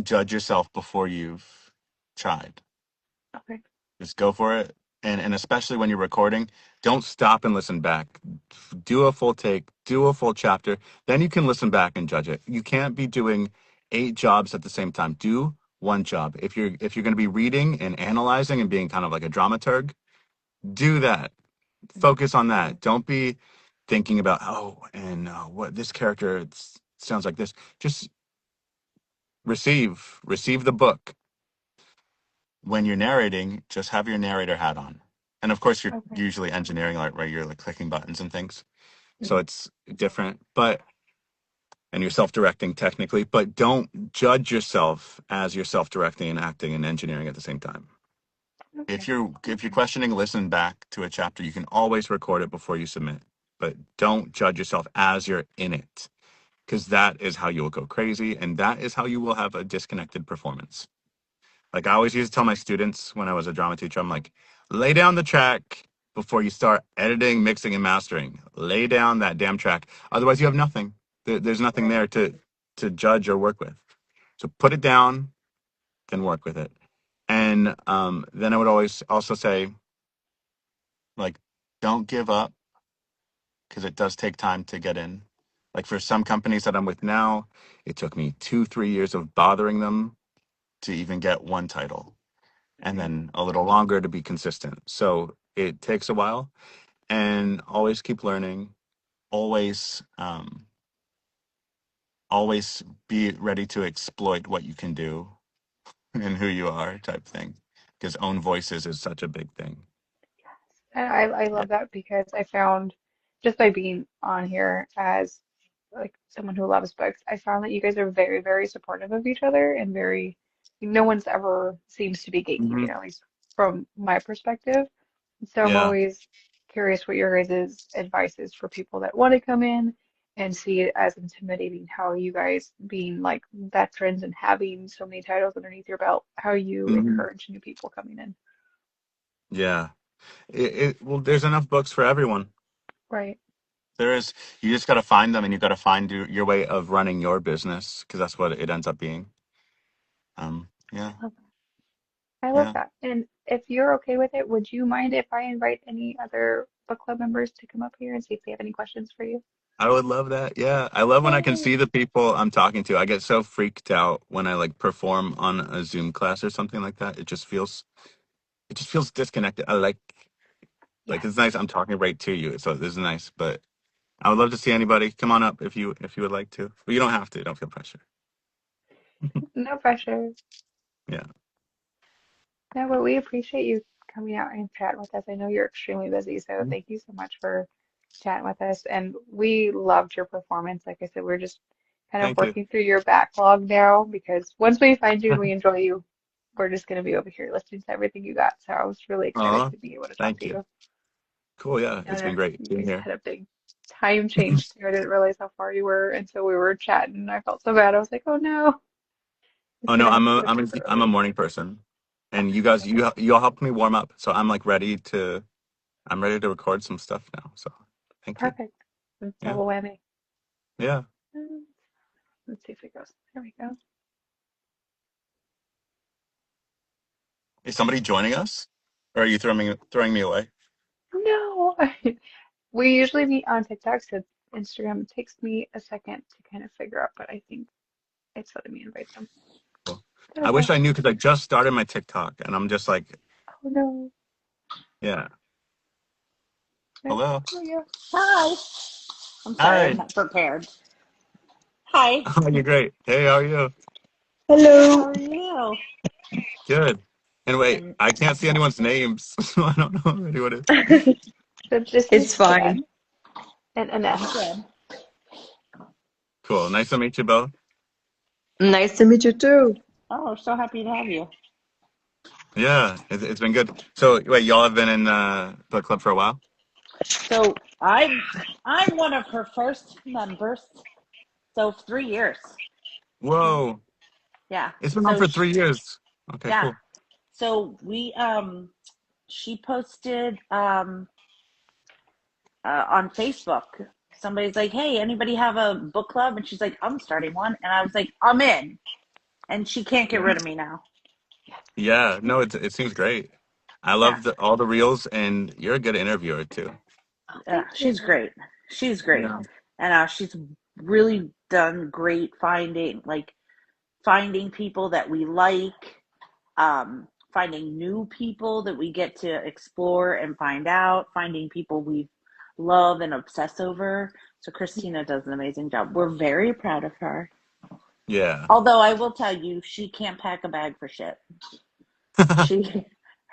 judge yourself before you've tried. Okay. Just go for it. And especially when you're recording, don't stop and listen back. Do a full take, do a full chapter, then you can listen back and judge it. You can't be doing 8 jobs at the same time. Do one job. If you're going to be reading and analyzing and being kind of like a dramaturg, do that. Mhm. Focus on that. Don't be thinking about and what this character sounds like this. Just receive the book. When you're narrating, just have your narrator hat on. And of course, you're Okay. usually engineering, like, right? You're like clicking buttons and things. So Mhm. it's different, and you're self-directing technically, but don't judge yourself as you're self-directing and acting and engineering at the same time. Okay. If you're questioning, listen back to a chapter. You can always record it before you submit, but don't judge yourself as you're in it, because that is how you will go crazy, and that is how you will have a disconnected performance. Like I always used to tell my students when I was a drama teacher, I'm like, lay down the track before you start editing, mixing, and mastering. Lay down that damn track. Otherwise, you have nothing. There's nothing Right. there to judge or work with. So put it down, then work with it. And then I would always also say, like, don't give up because it does take time to get in. Like for some companies that I'm with now, it took me 2, 3 years of bothering them to even get one title, and Right. then a little longer to be consistent. So it takes a while, and always keep learning. Always, always be ready to exploit what you can do and who you are, type thing. Because own voices is such a big thing. And I Yeah. love that because I found just by being on here as like someone who loves books, I found that you guys are very, very supportive of each other and very, no one's ever seems to be Hmm. gatekeeping, at least from my perspective. So I'm Yeah. always curious what your guys' advice is for people that want to come in and see it as intimidating, how you guys being like veterans and having so many titles underneath your belt, how you Hmm. encourage new people coming in. Yeah. Well, there's enough books for everyone. Right. There is. You just got to find them, and you got to find your way of running your business, because that's what it ends up being. Yeah. I love Yeah. that. And if you're okay with it, would you mind if I invite any other book club members to come up here and see if they have any questions for you? I would love that. Yeah. I love when I can Yay. see the people I'm talking to. I get so freaked out when I like perform on a Zoom class or something like that. It just feels disconnected. I like Yes. it's nice I'm talking right to you. So this is nice, but I would love to see anybody. Come on up if you would like to. But you don't have to. Don't feel pressure. No pressure. Yeah. No, but we appreciate you coming out and chatting with us. I know you're extremely busy, so thank you so much for chatting with us, and we loved your performance. Like I said, we're just kind of Thank you. working through your backlog now because once we find you and we enjoy you, we're just going to be over here listening to everything you got. So I was really excited Oh, to be able to talk thank to you. you. Cool. Yeah, And it's I been know great you being guys here. had a big time change too. I didn't realize how far you were until we were chatting. I felt so bad. I was like, oh no, it's Oh no, gonna have to push I'm super I'm a early. morning person, and you all helped me warm up, so I'm ready to record some stuff now. So thank you. Perfect. It's Yeah, double whammy. yeah. Um, Let's see if it goes. There we go. Is somebody joining us, or are you throwing me away? No, we usually meet on TikTok, so Instagram takes me a second to kind of figure out, but I think it's letting me invite them. Cool. There we I go. wish I knew because I just started my TikTok, and I'm just like, Oh no. yeah. Nope. Hello. There we go. Hi. I'm sorry, I'm Hi. not prepared. Hi. Oh, you're great. Hey, how are you? Good. How Hello. are you? Good. And wait, And I can't see anyone's names, so I don't know who anyone is. So this It's is fine. Jen and I'm Annette. good. Cool. Nice to meet you both. Nice to meet you too. Oh, we're so happy to have you. Yeah, it's been good. So wait, y'all have been in the club for a while? So I'm one of her first members. So 3 years. Whoa. Yeah. It's been on So for 3 years. Okay, yeah. cool. So we she posted on Facebook. Somebody's like, "Hey, anybody have a book club?" And she's like, "I'm starting one." And I was like, "I'm in." And she can't get Yeah. rid of me now. Yeah, no, it seems great. I Yeah. love all the reels, and you're a good interviewer too. Oh, Yeah, thank she's you. great. She's great, Yeah. and she's really done great finding people that we like, finding new people that we get to explore and find out, finding people we love and obsess over. So Christina does an amazing job. We're very proud of her. Yeah. Although I will tell you, she can't pack a bag for shit. She,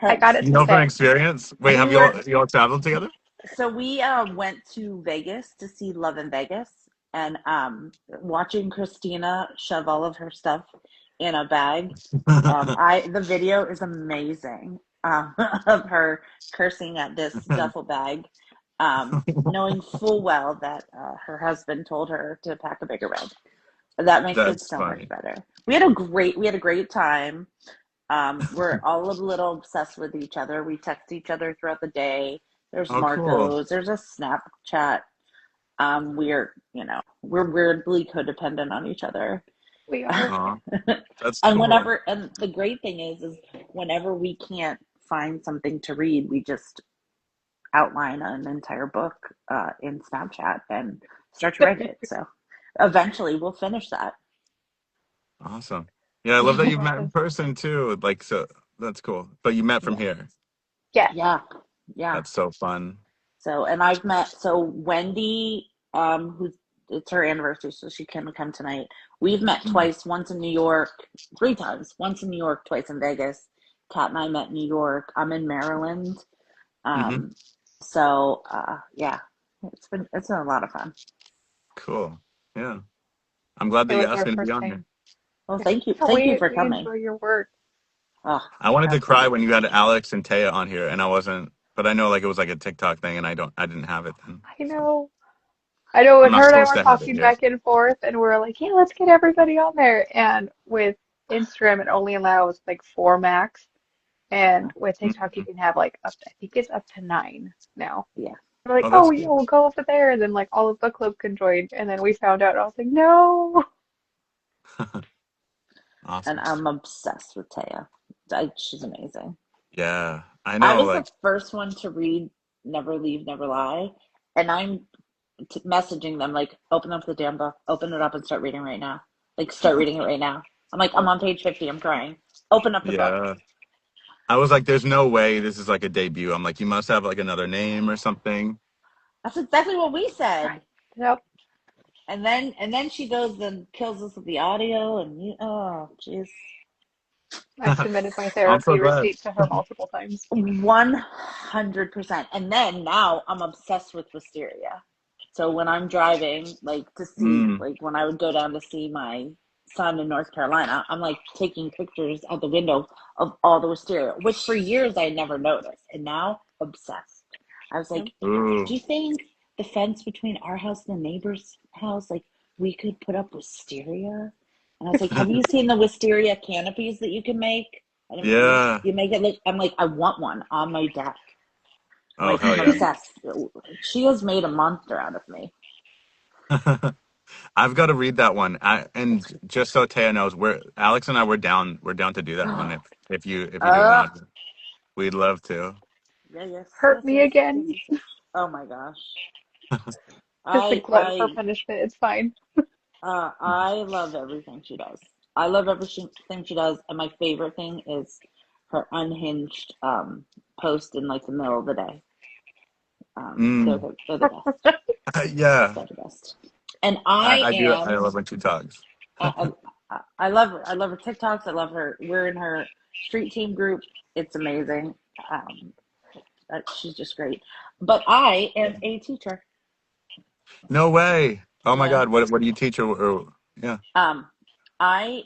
I her, got it You know from today. experience? Wait, we have were y'all traveled together? So we went to Vegas to see Love in Vegas, and watching Christina shove all of her stuff in a bag. I The video is amazing of her cursing at this duffel bag, knowing full well that her husband told her to pack a bigger bag. That makes it That's so much funny. better. We had a great time. We're all a little obsessed with each other. We text each other throughout the day. There's Oh, cool. Marcos. There's a Snapchat. We're weirdly codependent on each other. We are. Aw, that's And cool. the great thing is whenever we can't find something to read, we just outline an entire book in Snapchat and start to write it. So eventually we'll finish that. Awesome. Yeah, I love that I you've love met in this. person too. Like, so that's cool. But you met from Yeah. here. Yes. Yeah. Yeah. That's so fun. So, and Wendy, who's it's her anniversary, so she can come tonight. We've met twice, once in New York, three times, once in New York, twice in Vegas. Kat and I met in New York. I'm in Maryland. Mm-hmm. Um, yeah, it's been a lot of fun. Cool. Yeah. I'm glad It that you was asked our me to be first on here. time. Well, Yeah. No, thank you for we coming. enjoy your work. Oh, I wanted to cry when absolutely. you had Alex and Taya on here, and I wasn't. But I know like it was like a TikTok thing, and I didn't have it then. I know. I know I'm when not her and I supposed were to have it talking here. back and forth, and we are like, yeah, let's get everybody on there. And with Instagram, it only allows like four max. And with TikTok, you Mhm. can have like I think it's up to nine now. Yeah. We're like, Oh, oh, that's yeah, good. we'll go over there. And then like all of the club can join. And then we found out, and I was like, no. And Awesome. I'm obsessed with Taya. She's amazing. Yeah, I I know. was the Like, first one to read Never Leave, Never Lie, and I'm messaging them like, open up the damn book, open it up and start reading right now. Like, start reading it right now. I'm like, I'm on page 50, I'm crying. Open up the book. yeah. I was like, there's no way this is like a debut. I'm like, you must have like another name or something. That's exactly what we Right. said. Yep. And then she goes and kills us with the audio, and oh, jeez. I've submitted my I'm so therapy glad. receipt to her multiple times. 100%. And then now I'm obsessed with wisteria. So when I'm driving, like to see, Mm, like when I would go down to see my son in North Carolina, I'm like taking pictures out the window of all the wisteria, which for years I never noticed. And now obsessed. I was Yep. like, do ooh. you think the fence between our house and the neighbor's house, like we could put up wisteria? And I was like, have you seen the wisteria canopies that you can make? And Yeah. you make it look, I'm like, I want one on my deck. Oh, Like, hell I'm yeah. obsessed. She has made a monster out of me. I've got to read that one. And just so Taya knows, Alex and I we're down to do that one if you do an Uh, audio. We'd love to. yeah, yes, Hurt yes, me yes, yes, again. yes, yes. Oh my gosh. Just a I, glutton for I, punishment. It's fine. I love everything she does. I love everything she does, and my favorite thing is her unhinged post in like the middle of the day. Mm. They're the best. Yeah. They're the best. And I I do. I am love when she talks. I love her. I love her TikToks. I love her. We're in her street team group. It's amazing. Um, she's just great. But I am a teacher. No way. Oh my Yeah. God. What do you teach or yeah. Um, I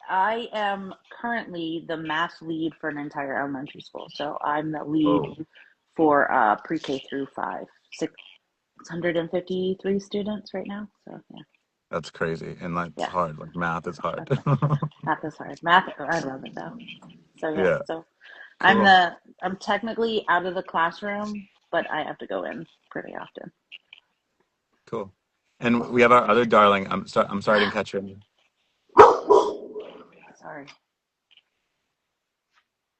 I am currently the math lead for an entire elementary school. So I'm the lead Oh, for pre-K through 5, 653 students right now. So yeah, that's crazy. And that's yeah, hard. Like math is hard. that's it. Math is hard. Math, I love it though. So yeah, Yeah. so Cool. I'm technically out of the classroom, but I have to go in pretty often. Cool. And we have our other darling. I'm sorry I didn't catch your name. Sorry.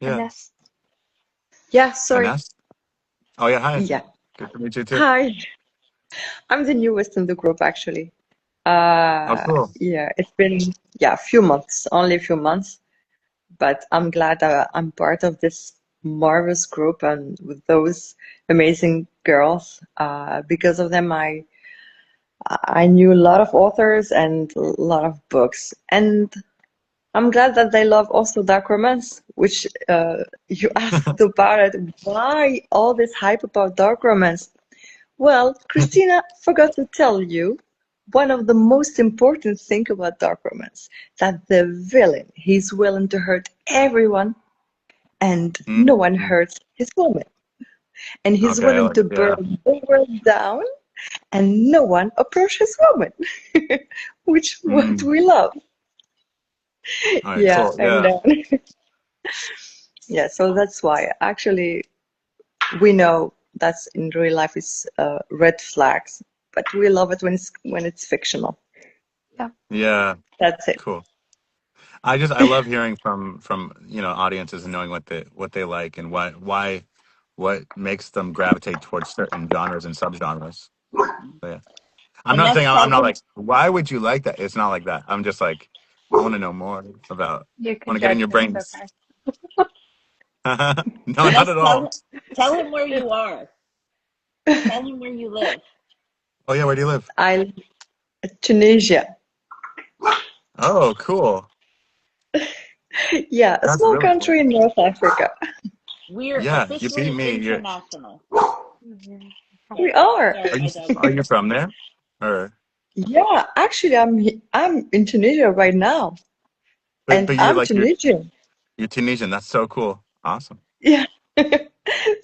Yeah. Ines. Yeah, sorry. Ines? Oh yeah, hi. Yeah. Good to meet you too. Hi. I'm the newest in the group actually. Oh cool. Yeah, it's been a few months, only a few months, but I'm glad that I'm part of this marvelous group and with those amazing girls. Because of them, I knew a lot of authors and a lot of books, and I'm glad that they love also dark romance, which you asked about it. Why all this hype about dark romance? Well, Christina forgot to tell you one of the most important things about dark romance, that the villain, he's willing to hurt everyone and no one Mm. hurts his woman. And he's Okay, willing like to yeah. burn the world down and no one approaches woman, which what Mm. we love. All right, Yeah, cool. and Yeah. yeah, so that's why actually we know that's in real life is red flags, but we love it when it's fictional. Yeah. Yeah. That's it. Cool. I love hearing from audiences and knowing what they like and what makes them gravitate towards certain genres and subgenres. So, yeah. I'm And not that's saying I'm tell not them like why would you like that? It's not like that. I'm just like I want to know more about You want can to get in judge your him. It's brains. okay. No, not Ines, at all. tell him where you are. Tell him where you live. Oh yeah, where do you live? I Tunisia. Oh, cool. Yeah, a That's small really cool. country in North Africa. We're Yeah, you beat officially me. international. Mhm. We Sorry. are. Sorry, Are you my dog. are you from there? Or Yeah, actually, I'm in Tunisia right now, but and but you're I'm like you're Tunisian. you're Tunisian. That's so cool. Awesome. Yeah,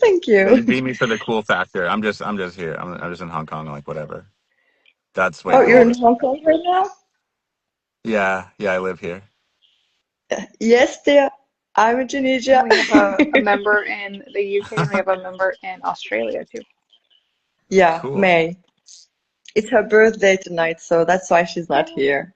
thank Yeah, you. you beat me for the cool factor. I'm just here. I'm just in Hong Kong. Like whatever. That's way Oh, you're cooler. in Hong Kong right now? Yeah, yeah. I live here. Yes, dear. I'm in Tunisia. We have a member in the UK and we have a member in Australia too. Yeah, Cool. May. It's her birthday tonight, so that's why she's not Oh, here.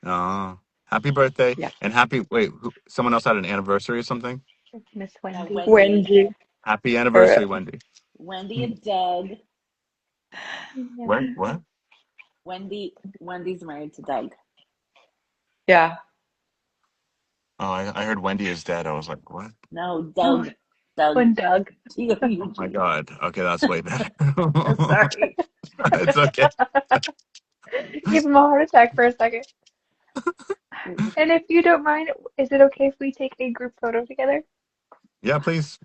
Oh, happy birthday Yeah, and happy. Wait, someone else had an anniversary or something? it's Miss Yeah, Wendy. Wendy. Wendy. Happy Or anniversary, Wendy. Wendy and Doug. Yeah. What? What? Wendy's married to Doug. yeah. Oh, I heard Wendy is dead. I was like, what? No, Oh, Doug. Doug. fun Doug. Oh my T-O-U-G. God. Okay, that's way better. Sorry. It's okay. Give him a heart attack for a second. And if you don't mind, is it okay if we take a group photo together? Yeah, please.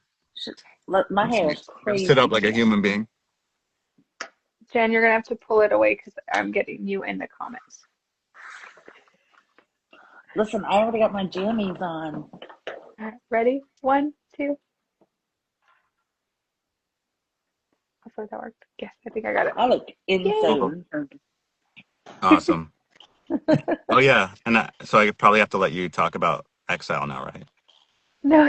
My hair is Sit up crazy. like a human being. Jen, you're gonna have to pull it away because I'm getting you in the comments. Listen, I already got my jammies on. All right, ready? 1, 2. Hopefully that worked. Yes, I think I got it. I look Cool. insane. Awesome. Oh yeah, and so I probably have to let you talk about Exile now, right? No,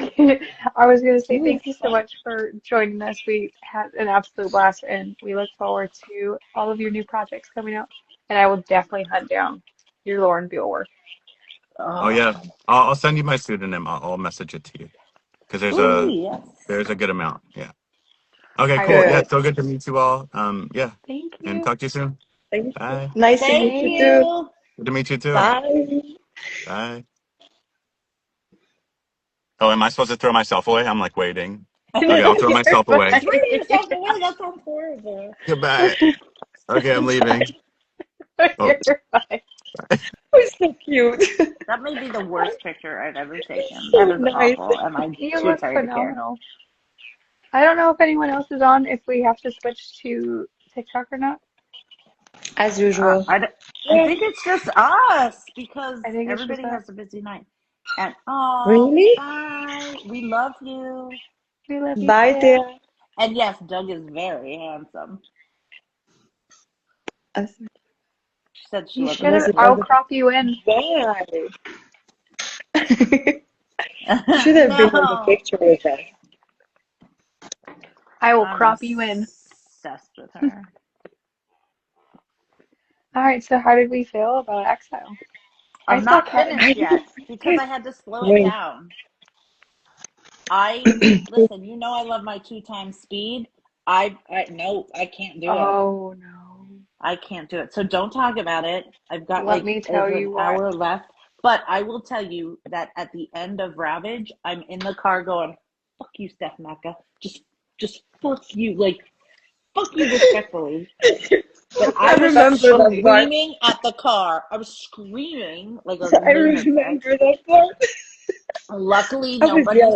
I was gonna say Yes. thank you so much for joining us. We had an absolute blast, and we look forward to all of your new projects coming out. And I will definitely hunt down your Lauren Beale work. Oh Oh, yeah, I'll send you my pseudonym. I'll message it to you because ooh, yes. there's a good amount. Yeah. Okay, I cool. will. Yeah, Good. so good to meet you all. Yeah, Thank and you. talk to you soon. Thank you. Bye. Nice to Thank meet you Bye. too. you. Good to meet you too. Bye. Bye. Oh, am I supposed to throw myself away? I'm like waiting. Okay, I'll throw You're myself away. Throw fine. yourself away. That sounds horrible. Goodbye. Okay, I'm leaving. Oh, You're fine. Oh, so cute. That may be the worst picture I've ever taken. So That is nice. awful, and I'm You too look tired to care. phenomenal. I don't know if anyone else is on, if we have to switch to TikTok or not. As usual. I think it's just us because I think it's just everybody us. has a busy night. And oh, Really? bye. We love you. We love you Bye, too. dear. And yes, Doug is very handsome. She said she You wasn't should Was have. it kidding. I'll was crop you in. it bye? You should have been on the No, picture with us. I will I'm crop you in. obsessed with her. All right, so how did we feel about Exile? I I'm saw not Cat. I finished think yet it's pretty because good. I had to slow it Wait. down. I listen. You know I love my 2 times speed. I no, I can't do it. Oh no. I can't do it. So don't talk about it. I've got Let like me tell over an you what. hour left. But I will tell you that at the end of Ravage, I'm in the car going, "Fuck you, Steph Mecca. Just fuck you, like fuck you respectfully." But I I was remember that part. screaming at the car. I was screaming like a I lunatic. remember that part. Luckily, I was nobody yelling.